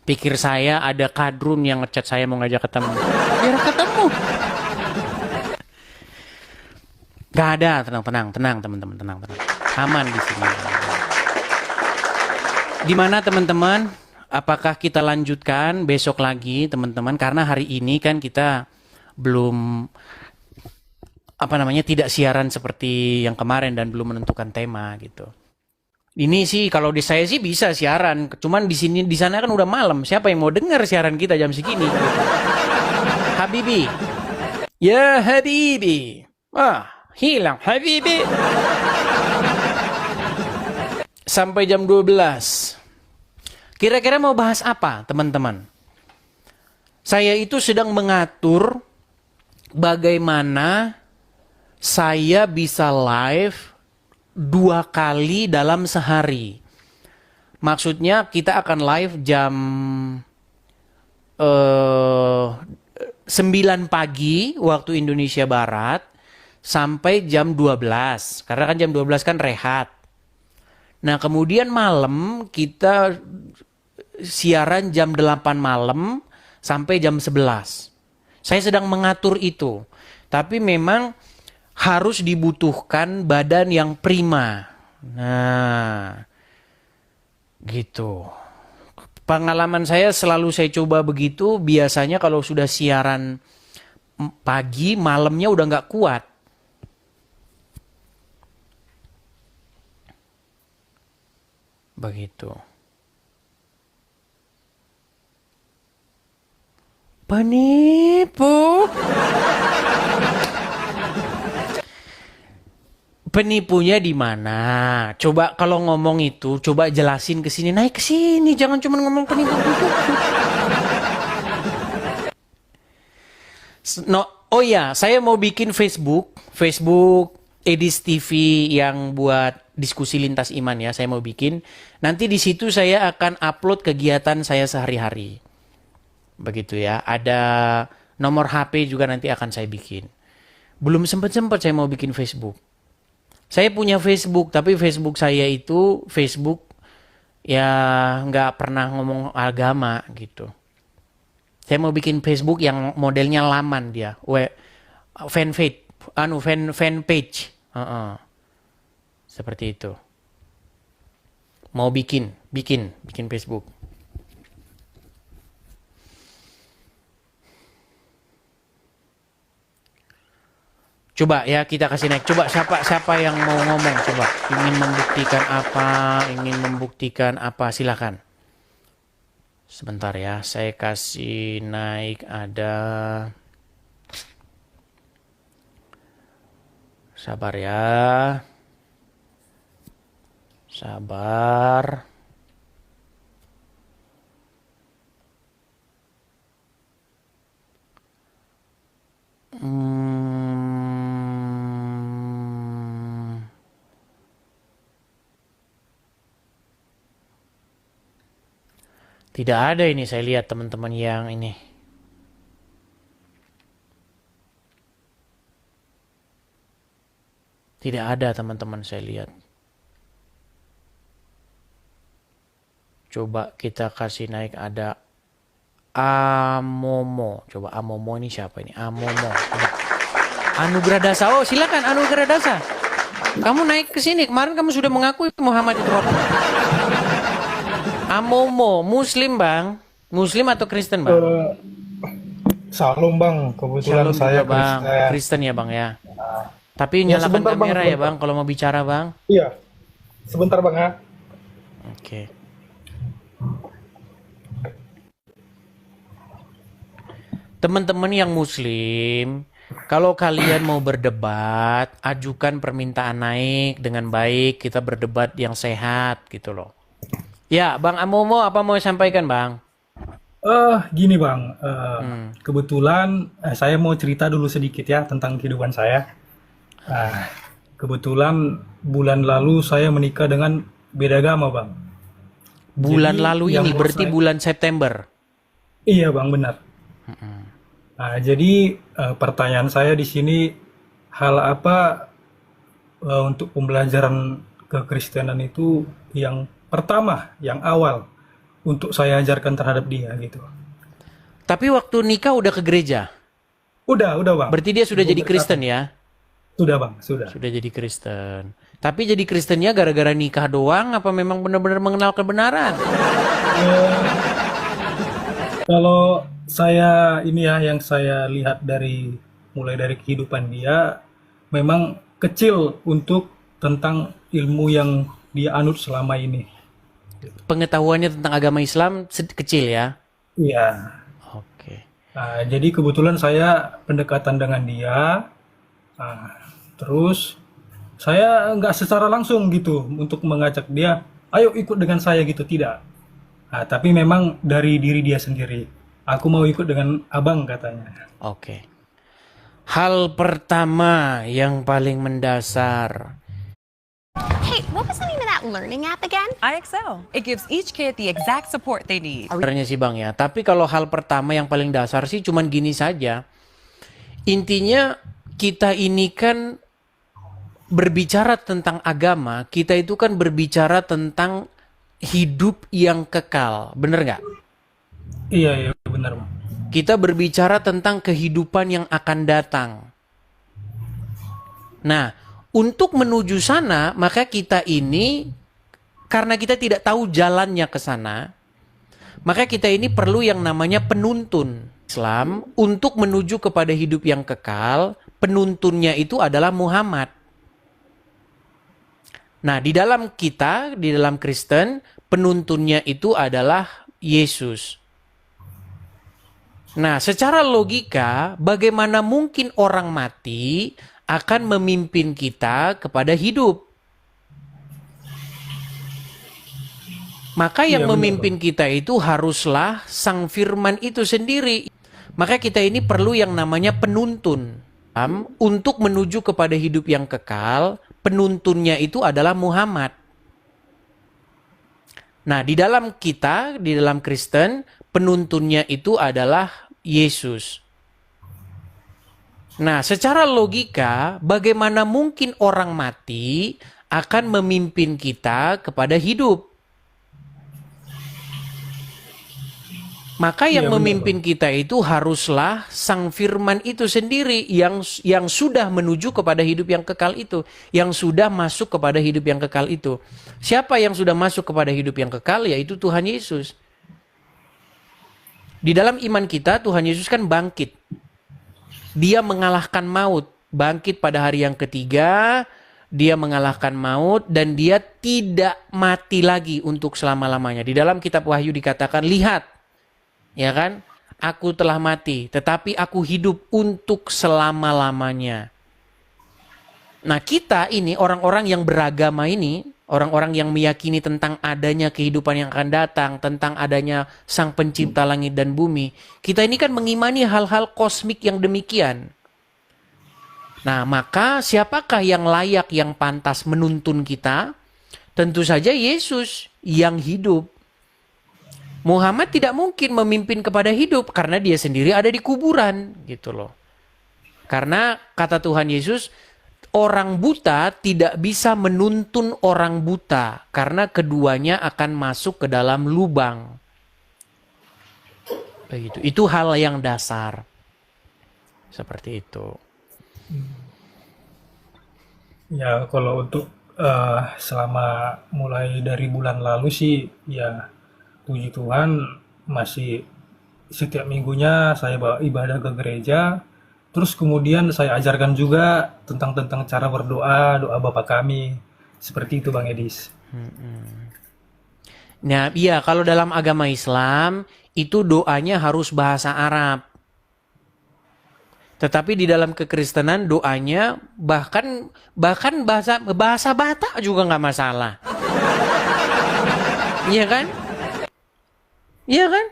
Pikir saya ada kadrun yang ngechat saya mau ngajak ketemu. Biar ketemu. Gak ada, tenang teman-teman, tenang. Aman di sini. Gimana teman-teman? Apakah kita lanjutkan besok lagi teman-teman? Karena hari ini kan kita belum tidak siaran seperti yang kemarin dan belum menentukan tema gitu. Ini sih kalau di saya sih bisa siaran, cuman di sana kan udah malam. Siapa yang mau dengar siaran kita jam segini? Gitu. Habibi. Ya Habibi. Hilang Habibi. Sampai jam 12. Kira-kira mau bahas apa, teman-teman? Saya itu sedang mengatur bagaimana saya bisa live 2 kali dalam sehari. Maksudnya kita akan live jam 9 pagi waktu Indonesia Barat sampai jam 12. Karena kan jam 12 kan rehat. Nah, kemudian malam kita siaran jam 8 malam sampai jam 11. Saya sedang mengatur itu. Tapi memang harus dibutuhkan badan yang prima. Nah, gitu. Pengalaman saya selalu saya coba begitu. Biasanya kalau sudah siaran pagi, malamnya udah nggak kuat. Begitu. Penipu. Penipunya di mana? Coba kalau ngomong itu, coba jelasin ke sini, naik ke sini, jangan cuma ngomong penipu. No, oh ya, saya mau bikin Facebook Edis TV yang buat diskusi lintas iman ya, saya mau bikin. Nanti di situ saya akan upload kegiatan saya sehari-hari. Begitu ya. Ada nomor HP juga nanti akan saya bikin. Belum sempat saya mau bikin Facebook. Saya punya Facebook, tapi Facebook saya itu Facebook ya nggak pernah ngomong agama gitu. Saya mau bikin Facebook yang modelnya laman dia, fanpage, fanpage, seperti itu. Mau bikin Facebook. Coba ya kita kasih naik. Coba siapa yang mau ngomong coba. Ingin membuktikan apa? Silakan. Sebentar ya, saya kasih naik ada. Sabar ya. Sabar. Tidak ada ini, saya lihat teman-teman yang ini. Tidak ada teman-teman, saya lihat. Coba kita kasih naik ada Amomo. Coba Amomo ini siapa ini? Amomo. Coba. Anugerah Dasa. Oh, silakan Anugerah Dasa. Kamu naik ke sini. Kemarin kamu sudah mengakui Muhammad itu apa? Amomo, Muslim bang? Muslim atau Kristen bang? Salam bang, kebetulan Shalom saya juga, bang. Kristen. Kristen ya bang ya. Tapi nyalakan sebentar, kamera bang, ya bang kalau mau bicara bang. Iya, sebentar bang ya. Oke. Teman-teman yang Muslim, kalau kalian mau berdebat, ajukan permintaan naik dengan baik. Kita berdebat yang sehat gitu loh. Ya, Bang Amomo, apa mau sampaikan, Bang? Gini bang, kebetulan saya mau cerita dulu sedikit ya tentang kehidupan saya. Kebetulan bulan lalu saya menikah dengan beda agama bang. Bulan Jadi, lalu yang ini mau berarti saya- bulan September. Iya bang, benar. Jadi pertanyaan saya di sini, hal apa untuk pembelajaran kekristenan itu yang pertama, yang awal untuk saya ajarkan terhadap dia gitu. Tapi waktu nikah udah ke gereja? Udah bang. Berarti dia sudah jadi Kristen ya? Sudah bang, sudah. Sudah jadi Kristen. Tapi jadi Kristennya gara-gara nikah doang apa memang benar-benar mengenal kebenaran? Kalau saya ini ya yang saya lihat mulai dari kehidupan dia, memang kecil untuk tentang ilmu yang dia anut selama ini. Pengetahuannya tentang agama Islam kecil ya? Iya. Oke. Jadi kebetulan saya pendekatan dengan dia, terus saya nggak secara langsung gitu untuk mengajak dia, ayo ikut dengan saya gitu, tidak. Tapi memang dari diri dia sendiri, aku mau ikut dengan abang katanya. Oke. Hal pertama yang paling mendasar. Hey, what was the name of that learning app again? IXL. It gives each kid the exact support they need. Sebenarnya sih Bang ya. Tapi kalau hal pertama yang paling dasar sih cuman gini saja. Intinya kita ini kan berbicara tentang agama, kita itu kan berbicara tentang hidup yang kekal, bener nggak? Iya, benar, Bang. Kita berbicara tentang kehidupan yang akan datang. Nah, untuk menuju sana, maka kita ini, karena kita tidak tahu jalannya ke sana, maka kita ini perlu yang namanya penuntun. Islam untuk menuju kepada hidup yang kekal, penuntunnya itu adalah Muhammad. Nah, di dalam kita, di dalam Kristen, penuntunnya itu adalah Yesus. Nah, secara logika, bagaimana mungkin orang mati akan memimpin kita kepada hidup? Maka yang memimpin kita itu haruslah Sang Firman itu sendiri. Maka kita ini perlu yang namanya penuntun. Untuk menuju kepada hidup yang kekal, penuntunnya itu adalah Muhammad. Nah, di dalam kita, di dalam Kristen, penuntunnya itu adalah Yesus. Nah, secara logika, bagaimana mungkin orang mati akan memimpin kita kepada hidup? Maka yang memimpin kita itu haruslah Sang Firman itu sendiri yang sudah menuju kepada hidup yang kekal itu, yang sudah masuk kepada hidup yang kekal itu. Siapa yang sudah masuk kepada hidup yang kekal? Yaitu Tuhan Yesus. Di dalam iman kita, Tuhan Yesus kan bangkit. Dia mengalahkan maut, bangkit pada hari yang ketiga, dia mengalahkan maut dan dia tidak mati lagi untuk selama-lamanya. Di dalam kitab Wahyu dikatakan, lihat, ya kan, aku telah mati, tetapi aku hidup untuk selama-lamanya. Nah, kita ini, orang-orang yang beragama ini, orang-orang yang meyakini tentang adanya kehidupan yang akan datang, tentang adanya Sang Pencipta langit dan bumi, kita ini kan mengimani hal-hal kosmik yang demikian. Nah, maka siapakah yang layak, yang pantas menuntun kita? Tentu saja Yesus yang hidup. Muhammad tidak mungkin memimpin kepada hidup karena dia sendiri ada di kuburan, gitu loh. Karena kata Tuhan Yesus, orang buta tidak bisa menuntun orang buta karena keduanya akan masuk ke dalam lubang. Begitu. Itu hal yang dasar. Seperti itu. Ya, kalau untuk selama mulai dari bulan lalu sih, ya puji Tuhan masih setiap minggunya saya bawa ibadah ke gereja. Terus kemudian saya ajarkan juga tentang cara berdoa, doa Bapa Kami. Seperti itu Bang Edis. Nah, iya, kalau dalam agama Islam itu doanya harus bahasa Arab. Tetapi di dalam kekristenan doanya bahkan bahasa Batak juga nggak masalah. Iya kan? Iya kan?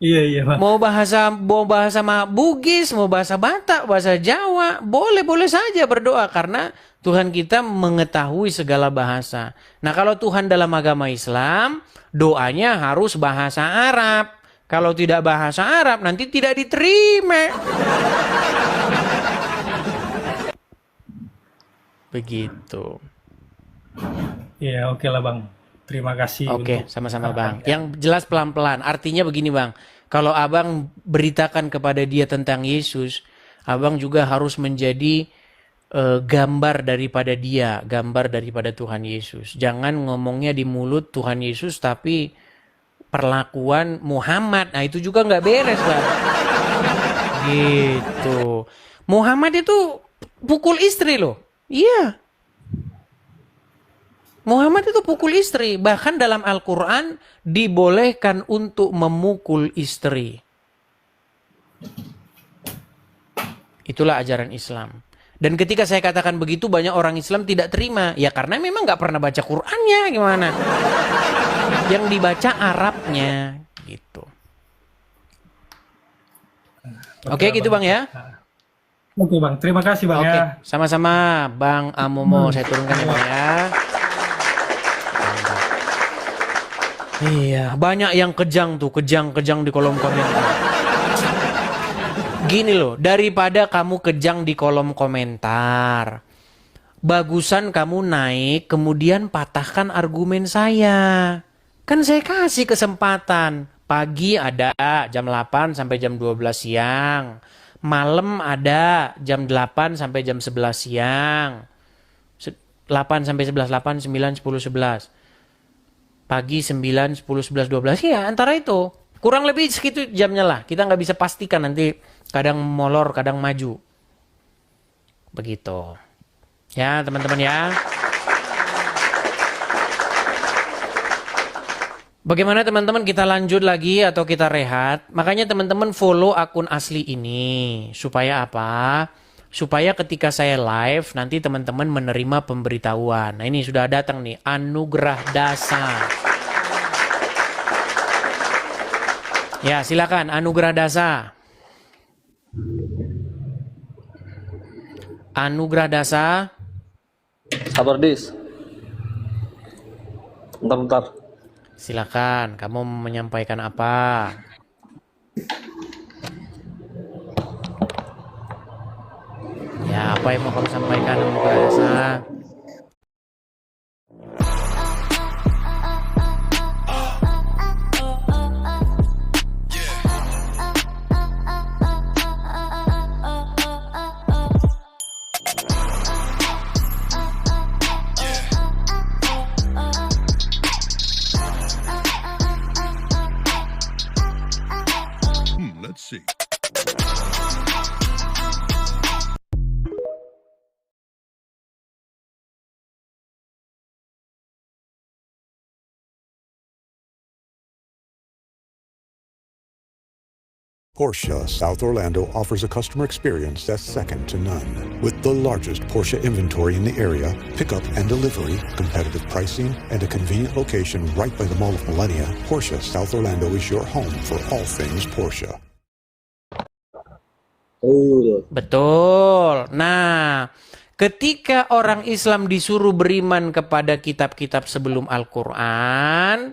Iya, Bang. Mau bahasa Bugis, mau bahasa Batak, bahasa Jawa, boleh saja berdoa karena Tuhan kita mengetahui segala bahasa. Nah, kalau Tuhan dalam agama Islam, doanya harus bahasa Arab. Kalau tidak bahasa Arab, nanti tidak diterima. Begitu. Iya, oke lah Bang. Terima kasih. Oke, sama-sama Bang. Yang jelas pelan-pelan. Artinya begini Bang. Kalau Abang beritakan kepada dia tentang Yesus, Abang juga harus menjadi gambar daripada dia. Gambar daripada Tuhan Yesus. Jangan ngomongnya di mulut Tuhan Yesus, tapi perlakuan Muhammad. Nah, itu juga nggak beres Bang. Gitu. Muhammad itu pukul istri loh. Iya. Muhammad itu pukul istri. Bahkan dalam Al-Quran dibolehkan untuk memukul istri. Itulah ajaran Islam. Dan ketika saya katakan begitu, banyak orang Islam tidak terima. Ya karena memang nggak pernah baca Qurannya, gimana? Yang dibaca Arabnya. Gitu. Oke, gitu Bang ya. Oke Bang, terima kasih Bang ya. Sama-sama Bang Amomo, saya turunkan ya Bang ya. Iya, banyak yang kejang di kolom komentar. Gini loh, daripada kamu kejang di kolom komentar, bagusan kamu naik kemudian patahkan argumen saya. Kan saya kasih kesempatan. Pagi ada jam 8 sampai jam 12 siang. Malam ada jam 8 sampai jam 11 siang. 8 sampai 11, 8, 9, 10, 11. Pagi 9, 10, 11, 12. Ya antara itu. Kurang lebih segitu jamnya lah. Kita nggak bisa pastikan nanti kadang molor, kadang maju. Begitu. Ya teman-teman ya. Bagaimana teman-teman, kita lanjut lagi atau kita rehat? Makanya teman-teman follow akun asli ini. Supaya apa? Supaya ketika saya live nanti teman-teman menerima pemberitahuan. Nah ini sudah datang nih, Anugerah Dasa. Ya silakan Anugerah Dasa. Anugerah Dasa. Sabar Dis. Bentar. Silakan, kamu menyampaikan apa? Ya, apa yang mau kamu sampaikan Anugerah Dasa? Let's see. Porsche South Orlando offers a customer experience that's second to none. With the largest Porsche inventory in the area, pickup and delivery, competitive pricing, and a convenient location right by the Mall of Millennia, Porsche South Orlando is your home for all things Porsche. Betul. Nah, ketika orang Islam disuruh beriman kepada kitab-kitab sebelum Al-Quran,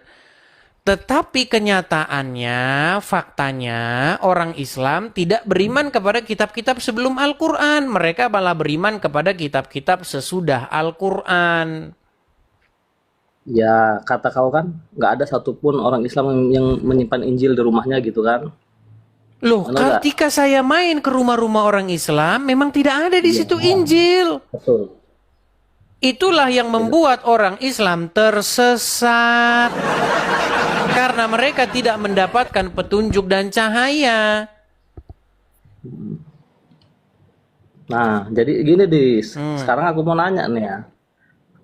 tetapi kenyataannya, faktanya, orang Islam tidak beriman kepada kitab-kitab sebelum Al-Quran. Mereka malah beriman kepada kitab-kitab sesudah Al-Quran. Ya, kata kau kan, nggak ada satupun orang Islam yang menyimpan Injil di rumahnya gitu kan. Loh, ketika saya main ke rumah-rumah orang Islam, memang tidak ada di situ Injil. Betul. Itulah yang membuat orang Islam tersesat. Karena mereka tidak mendapatkan petunjuk dan cahaya. Nah, jadi gini Dis, sekarang aku mau nanya nih ya.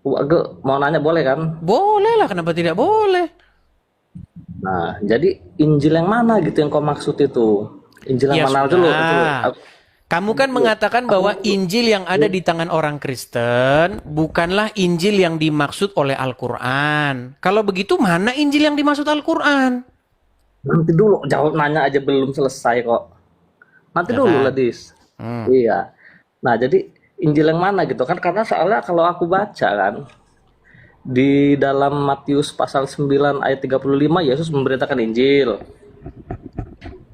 Aku mau nanya boleh kan? Boleh lah, kenapa tidak boleh? Nah, jadi Injil yang mana gitu yang kau maksud itu? Injil yang mana dulu? Kamu kan mengatakan bahwa Injil yang ada di tangan orang Kristen bukanlah Injil yang dimaksud oleh Al-Quran. Kalau begitu mana Injil yang dimaksud Al-Quran? Nanti dulu, jawab nanya aja belum selesai kok. Nanti dulu lah Dis. Iya. Nah jadi Injil yang mana gitu kan? Karena soalnya kalau aku baca kan, di dalam Matius pasal 9 ayat 35 Yesus memberitakan Injil.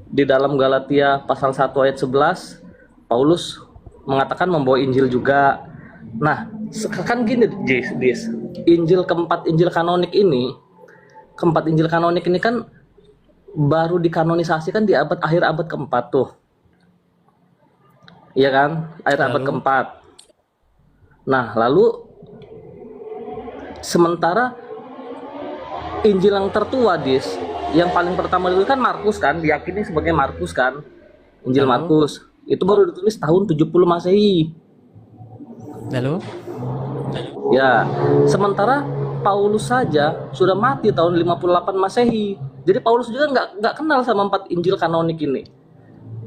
Di dalam Galatia pasal 1 ayat 11 Paulus mengatakan membawa Injil juga. Nah, kan gini, Dis. Keempat Injil kanonik ini kan baru dikanonisasikan di akhir abad keempat tuh. Iya kan? Akhir abad keempat. Nah, lalu sementara Injil yang tertua, Dis, yang paling pertama dulu kan Markus kan, diyakini sebagai Markus kan. Injil Markus. Itu baru ditulis tahun 70 Masehi. Lalu? Ya, sementara Paulus saja sudah mati tahun 58 Masehi. Jadi Paulus juga nggak kenal sama 4 Injil kanonik ini.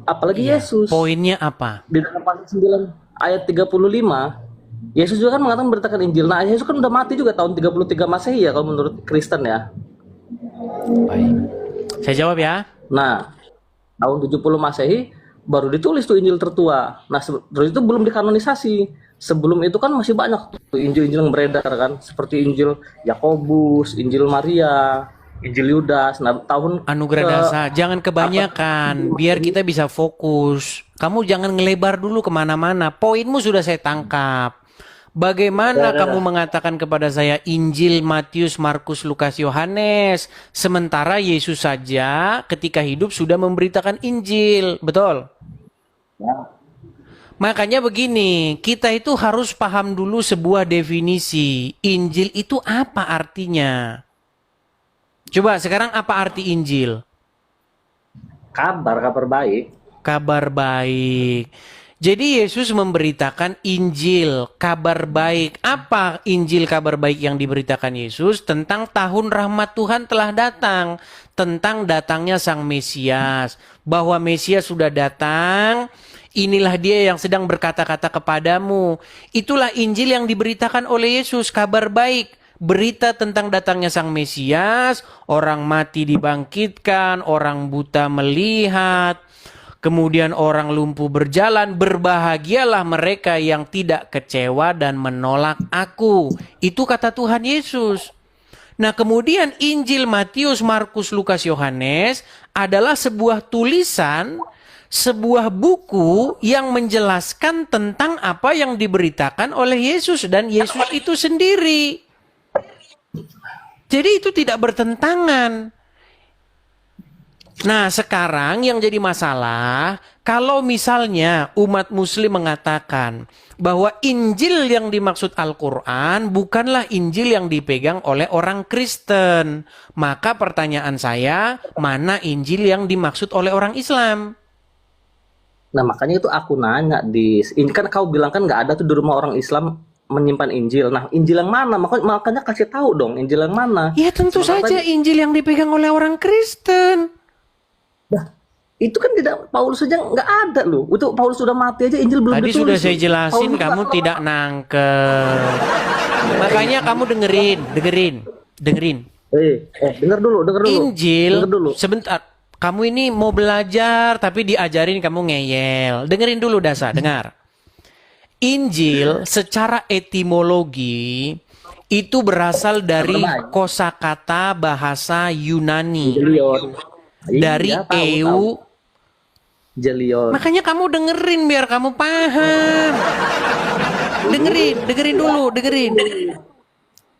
Apalagi Yesus. Poinnya apa? Di dalam pasal 9 ayat 35, Yesus juga kan mengatakan beritakan Injil. Nah, Yesus kan udah mati juga tahun 33 Masehi ya kalau menurut Kristen ya. Baik. Saya jawab ya. Nah, tahun 70 Masehi baru ditulis tuh Injil tertua. Nah, terus itu belum dikanonisasi. Sebelum itu kan masih banyak tuh Injil-Injil yang beredar kan, seperti Injil Yakobus, Injil Maria, Injil Yudas. Nah, tahun Anugerah dasar, jangan kebanyakan, biar kita bisa fokus. Kamu jangan ngelebar dulu kemana-mana. Poinmu sudah saya tangkap. Bagaimana kamu mengatakan kepada saya Injil Matius, Markus, Lukas, Yohanes, sementara Yesus saja ketika hidup sudah memberitakan Injil, betul? Ya. Makanya begini, kita itu harus paham dulu sebuah definisi. Injil itu apa artinya? Coba sekarang apa arti Injil? Kabar baik. Kabar baik. Jadi Yesus memberitakan Injil, kabar baik. Apa Injil kabar baik yang diberitakan Yesus? Tentang tahun rahmat Tuhan telah datang. Tentang datangnya Sang Mesias. Bahwa Mesias sudah datang. Inilah dia yang sedang berkata-kata kepadamu. Itulah Injil yang diberitakan oleh Yesus, kabar baik. Berita tentang datangnya Sang Mesias, orang mati dibangkitkan, orang buta melihat, kemudian orang lumpuh berjalan. Berbahagialah mereka yang tidak kecewa dan menolak aku. Itu kata Tuhan Yesus. Nah, kemudian Injil Matius, Markus, Lukas, Yohanes adalah sebuah tulisan, sebuah buku yang menjelaskan tentang apa yang diberitakan oleh Yesus dan Yesus itu sendiri. Jadi itu tidak bertentangan. Nah, sekarang yang jadi masalah, kalau misalnya umat muslim mengatakan bahwa Injil yang dimaksud Al-Quran bukanlah Injil yang dipegang oleh orang Kristen, maka pertanyaan saya, mana Injil yang dimaksud oleh orang Islam? Nah, makanya itu aku nanya, ini kan kau bilang kan nggak ada tuh di rumah orang Islam menyimpan Injil. Nah, Injil yang mana? Makanya kasih tahu dong, Injil yang mana? Ya tentu saja Injil yang dipegang oleh orang Kristen. Nah, itu kan tidak, Paulus saja nggak ada loh. Itu Paulus sudah mati aja, Injil belum Tadi ditulis. sudah saya jelasin, Paulus kamu tidak nangkep. Makanya kamu dengerin. Dengar dulu. Injil, denger dulu. Sebentar. Kamu ini mau belajar tapi diajarin kamu ngeyel. Dengerin dulu Dasa, dengar. Injil secara etimologi itu berasal dari kosakata bahasa Yunani. Dari eu. Makanya kamu dengerin biar kamu paham. Dengerin dulu.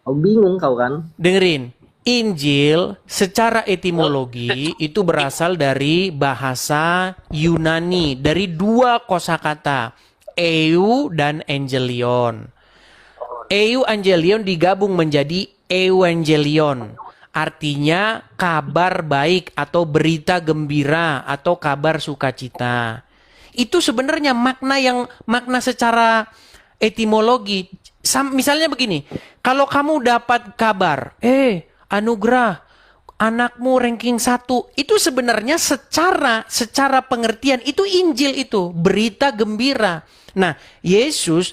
Oh, bingung kau kan? Dengerin. Injil secara etimologi itu berasal dari bahasa Yunani, dari dua kosakata, eu dan angelion. Eu angelion digabung menjadi evangelion, artinya kabar baik atau berita gembira atau kabar sukacita. Itu sebenarnya makna secara etimologi. Misalnya begini, kalau kamu dapat kabar, anugerah, anakmu ranking 1, itu sebenarnya secara pengertian itu Injil, itu berita gembira. Nah, Yesus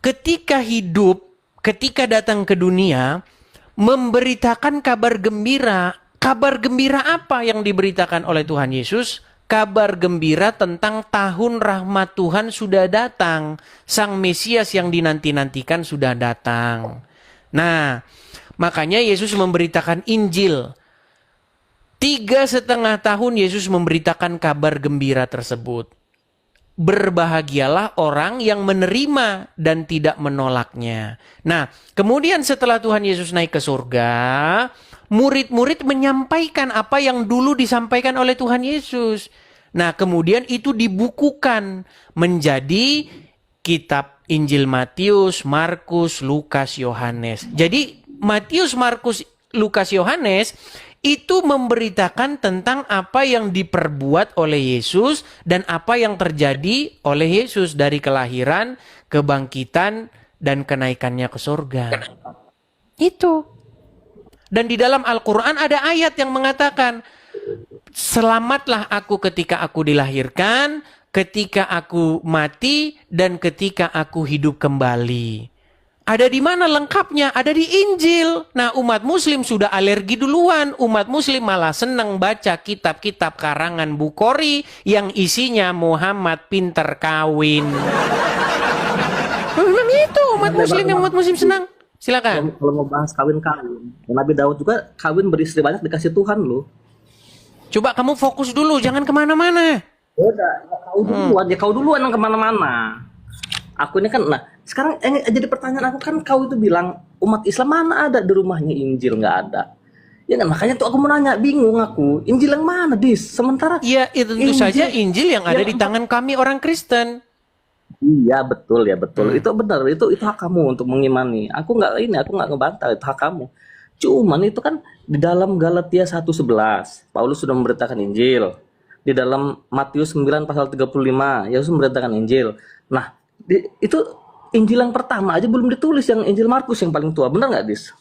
ketika hidup, ketika datang ke dunia, memberitakan kabar gembira. Kabar gembira apa yang diberitakan oleh Tuhan Yesus? Kabar gembira tentang tahun rahmat Tuhan sudah datang. Sang Mesias yang dinanti-nantikan sudah datang. Nah, makanya Yesus memberitakan Injil. 3,5 tahun Yesus memberitakan kabar gembira tersebut. Berbahagialah orang yang menerima dan tidak menolaknya. Nah, kemudian setelah Tuhan Yesus naik ke surga, murid-murid menyampaikan apa yang dulu disampaikan oleh Tuhan Yesus. Nah, kemudian itu dibukukan menjadi kitab Injil Matius, Markus, Lukas, Yohanes. Jadi Matius, Markus, Lukas, Yohanes itu memberitakan tentang apa yang diperbuat oleh Yesus dan apa yang terjadi oleh Yesus dari kelahiran, kebangkitan, dan kenaikannya ke surga. Itu. Dan di dalam Al-Quran ada ayat yang mengatakan, selamatlah aku ketika aku dilahirkan, ketika aku mati, dan ketika aku hidup kembali. Ada di mana lengkapnya? Ada di Injil. Nah, umat muslim sudah alergi duluan. Umat muslim malah senang baca kitab-kitab karangan Bukhari yang isinya Muhammad pinter kawin. Memang itu umat muslim yang umat muslim senang. Silakan. Kalau mau bahas kawin-kawin, Nabi Daud juga kawin beristri banyak dikasih Tuhan loh. Coba kamu fokus dulu, jangan kemana-mana. Udah, kau duluan yang kemana-mana. Aku ini kan, nah sekarang jadi pertanyaan aku kan, kau itu bilang umat Islam mana ada di rumahnya Injil, nggak ada. Ya kan, makanya tuh aku mau nanya, bingung aku, Injil yang mana, Dis? Sementara ya itu tentu saja Injil yang ada di tangan kami orang Kristen. Iya betul ya, betul. Itu benar, itu hak kamu untuk mengimani. Aku nggak ngebantah, itu hak kamu. Cuman itu kan di dalam Galatia 1:11 Paulus sudah memberitakan Injil. Di dalam Matius 9 pasal 35 Yesus memberitakan Injil. Nah, itu Injil yang pertama aja belum ditulis, yang Injil Markus yang paling tua. Benar nggak, Dis?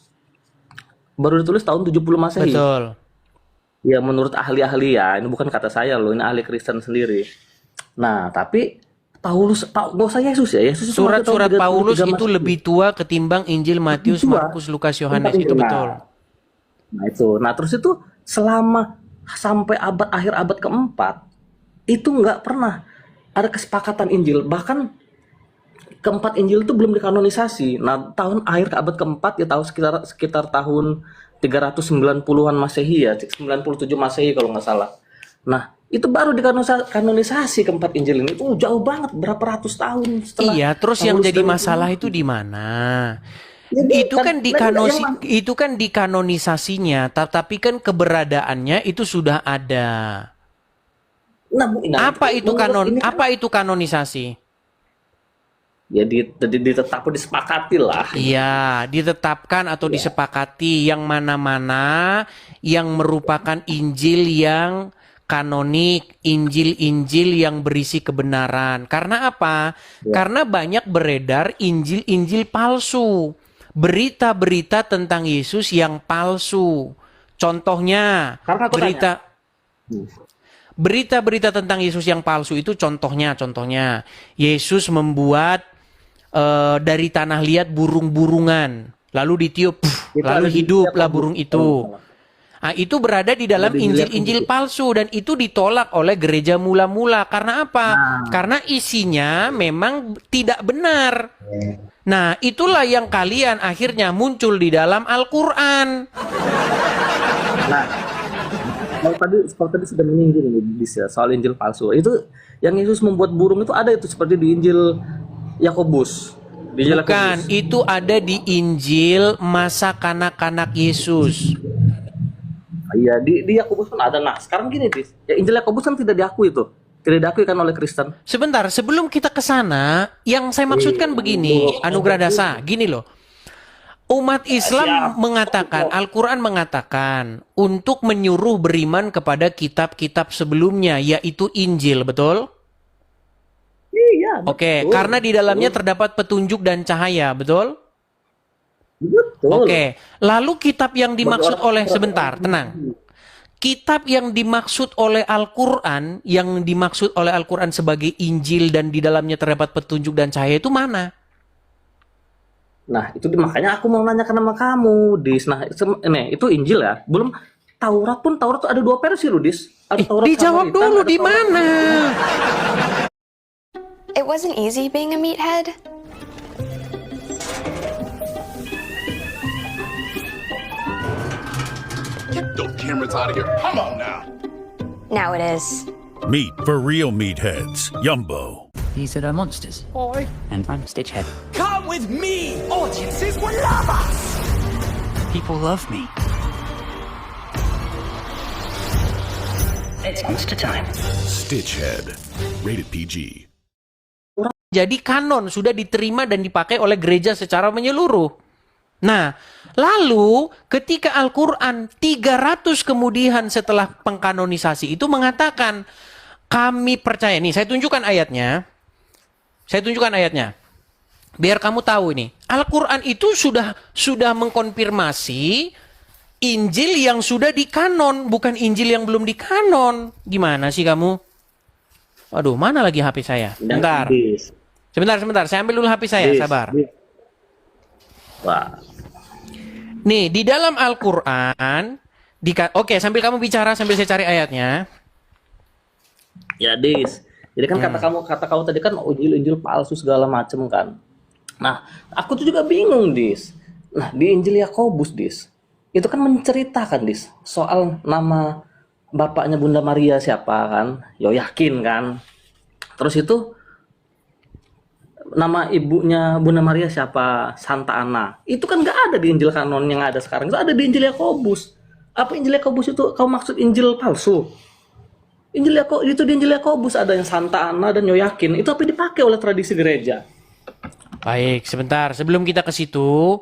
Baru ditulis tahun 70 Masehi. Betul. Ya menurut ahli-ahli ya, ini bukan kata saya loh, ini ahli Kristen sendiri. Nah, tapi Paulus, nggak usah Yesus ya. Yesus Surat-surat Paulus itu lebih tua ketimbang Injil Matius, Markus, Lukas, Yohanes. Itu betul. Nah itu, terus itu selama sampai akhir abad keempat itu nggak pernah ada kesepakatan Injil. Bahkan keempat Injil itu belum dikanonisasi. Nah akhir abad keempat ya sekitar tahun 390-an Masehi ya, 97 Masehi kalau nggak salah. Nah itu baru dikanonisasi keempat Injil ini. Itu jauh banget, berapa ratus tahun setelah. Iya, terus yang jadi masalah itu di mana? Ya, itu kan dikanonisasinya, tapi kan keberadaannya itu sudah ada. Apa itu kanonisasi? Ya ditetapkan, disepakati lah. Iya, ditetapkan atau disepakati yang mana-mana yang merupakan Injil yang kanonik, Injil-Injil yang berisi kebenaran. Karena apa? Karena banyak beredar Injil-Injil palsu. Berita-berita tentang Yesus yang palsu. Contohnya, berita-berita tentang Yesus yang palsu itu contohnya Yesus membuat dari tanah liat burung-burungan, lalu ditiup, lalu hiduplah burung itu. Nah, itu berada di dalam Injil-Injil palsu dan itu ditolak oleh gereja mula-mula. Karena apa? Karena isinya memang tidak benar. Nah, itulah yang kalian akhirnya muncul di dalam Al-Quran. Nah, kalau tadi sudah menyinggung soal Injil palsu. Itu yang Yesus membuat burung itu ada itu seperti di Injil Yakobus. Bukan, itu ada di Injil masa kanak-kanak Yesus. Iya, di Yakobus pun ada. Nah, sekarang gini, Dis. Ya, Injil Yakobus kan tidak diakui itu. Tidak diakui kan oleh Kristen. Sebentar, sebelum kita ke sana, yang saya maksudkan begini, Anugerah Dasa, gini loh. Umat Islam mengatakan, Al-Quran mengatakan untuk menyuruh beriman kepada kitab-kitab sebelumnya, yaitu Injil, betul? Iya, betul. Oke, karena di dalamnya terdapat petunjuk dan cahaya, betul? Betul. Oke, lalu kitab yang dimaksud oleh, sebentar, tenang. Kitab yang dimaksud oleh Al-Quran, yang dimaksud oleh Al-Quran sebagai Injil dan di dalamnya terdapat petunjuk dan cahaya itu mana? Nah, itu makanya aku mau nanyakan sama kamu, Dis. Nah, itu Injil ya. Belum Taurat pun, Taurat tuh ada 2 versi loh, Dis. Ada Taurat dijawab dulu di mana? It wasn't easy being a meathead. Get those cameras out of here. Come on now. Now it is. Meat for real meatheads. Yumbo. These are monsters. Oi. And I'm Stitchhead. Come with me! Audiences will love us! People love me. It's monster time. Stitchhead. Rated PG. Jadi kanon sudah diterima dan dipakai oleh gereja secara menyeluruh. Nah, lalu ketika Al-Quran 300 kemudian setelah pengkanonisasi itu mengatakan, kami percaya, nih saya tunjukkan ayatnya. Biar kamu tahu ini. Al-Quran itu sudah mengkonfirmasi Injil yang sudah dikanon, bukan Injil yang belum dikanon. Gimana sih kamu? Aduh, mana lagi HP saya? Sebentar. Saya ambil dulu HP saya, sabar. Wah. Nih, di dalam Al-Quran, oke, sambil kamu bicara, sambil saya cari ayatnya. Ya, Dis. Jadi kan kata kamu tadi kan Injil palsu segala macam kan. Nah, aku tuh juga bingung, Dis. Nah, di Injil Yakobus, Dis, itu kan menceritakan, Dis, soal nama bapaknya Bunda Maria siapa kan? Yoyakin kan? Terus itu nama ibunya Bunda Maria siapa? Santa Ana. Itu kan nggak ada di Injil kanon yang ada sekarang. Itu ada di Injil Yakobus. Apa Injil Yakobus itu? Kau maksud Injil palsu? Itu di Injil Yakobus ada yang Santa Ana dan Yoyakin. Itu apa dipakai oleh tradisi gereja? Baik, sebentar. Sebelum kita ke situ,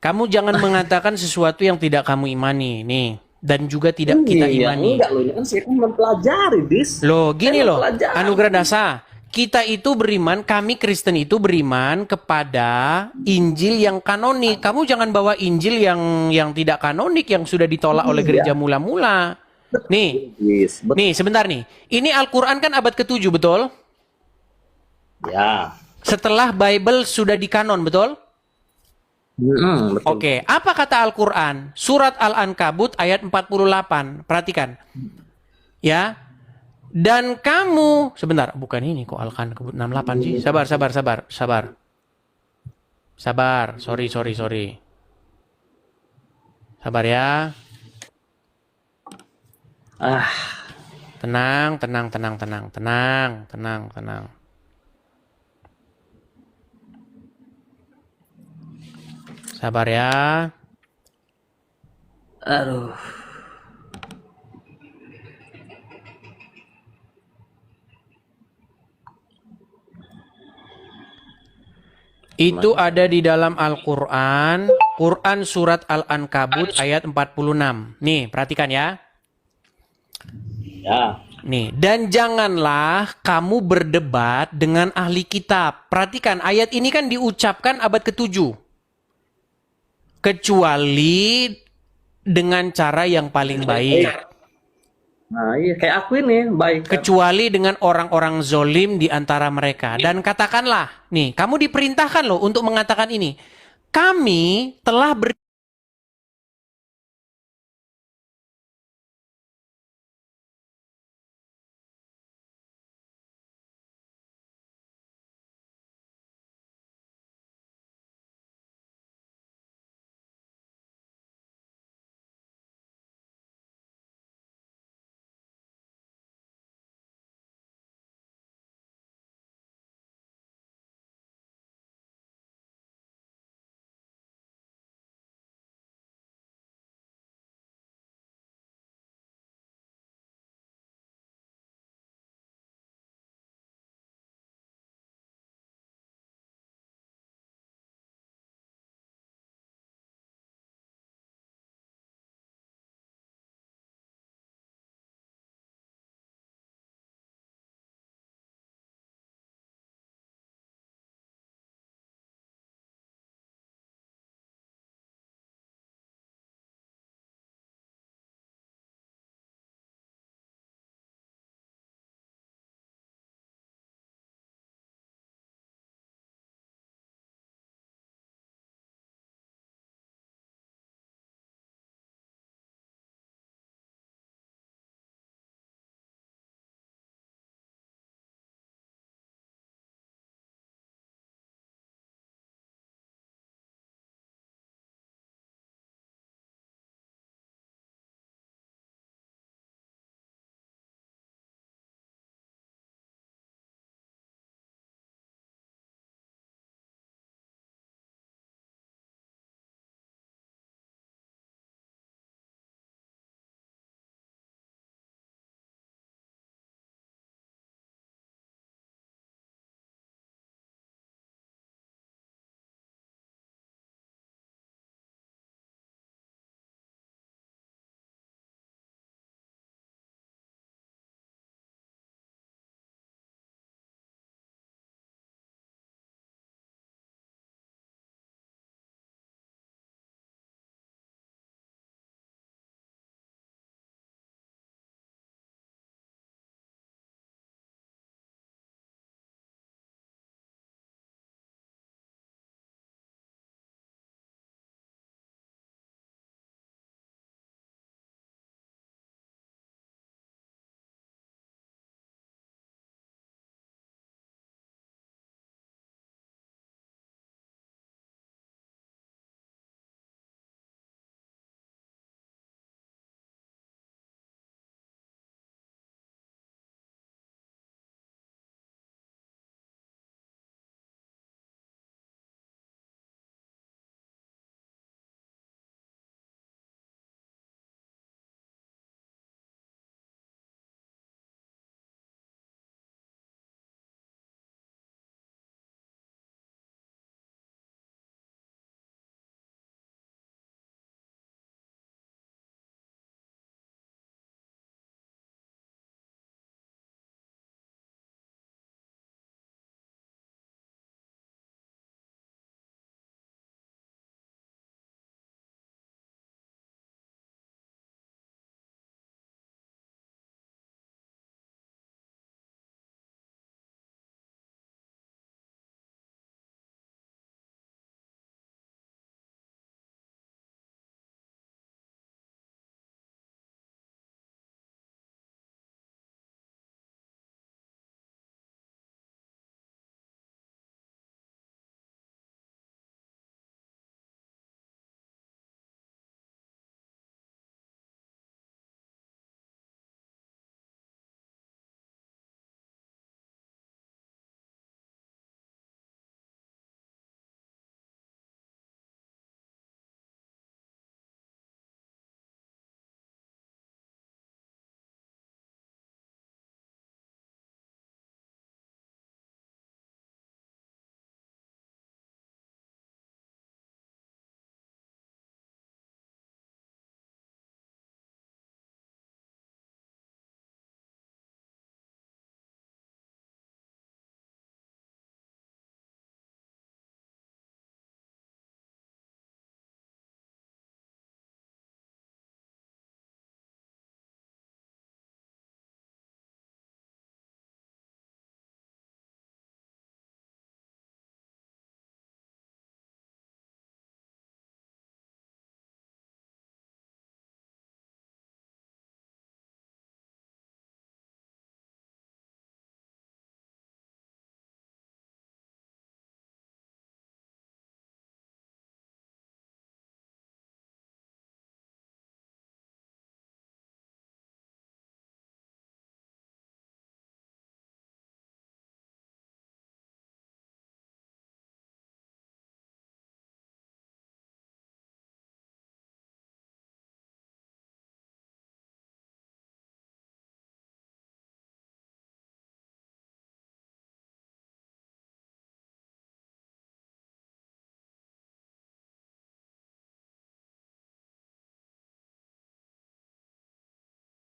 kamu jangan mengatakan sesuatu yang tidak kamu imani, nih. Dan juga tidak kita imani. Enggak loh, ini kan saya kan mempelajari, Dis. Loh, gini Saya loh, mempelajari. Anugerah Dasa. Kita itu beriman, kami Kristen itu beriman kepada Injil yang kanonik. Kamu jangan bawa Injil yang tidak kanonik, yang sudah ditolak oleh gereja mula-mula. Nih, nih sebentar nih. Ini Al-Quran kan abad ke-7, betul? Ya. Setelah Bible sudah dikanon, betul? Betul. Oke, apa kata Al-Quran? Surat Al-Ankabut ayat 48. Perhatikan. Ya. Dan kamu, sebentar, bukan ini kok Al-Ankabut 68 sih. Sabar. Sorry. Sabar ya. Tenang. Sabar ya. Aduh. Itu ada di dalam Al-Quran, Quran surat Al-Ankabut ayat 46. Nih, perhatikan ya. Ya. Nih, dan janganlah kamu berdebat dengan ahli kitab. Perhatikan, ayat ini kan diucapkan abad ke-7. Kecuali dengan cara yang paling baik. Nah, iya kayak aku ini baik. Kecuali dengan orang-orang zolim di antara mereka. Dan katakanlah, nih, kamu diperintahkan loh untuk mengatakan ini. Kami telah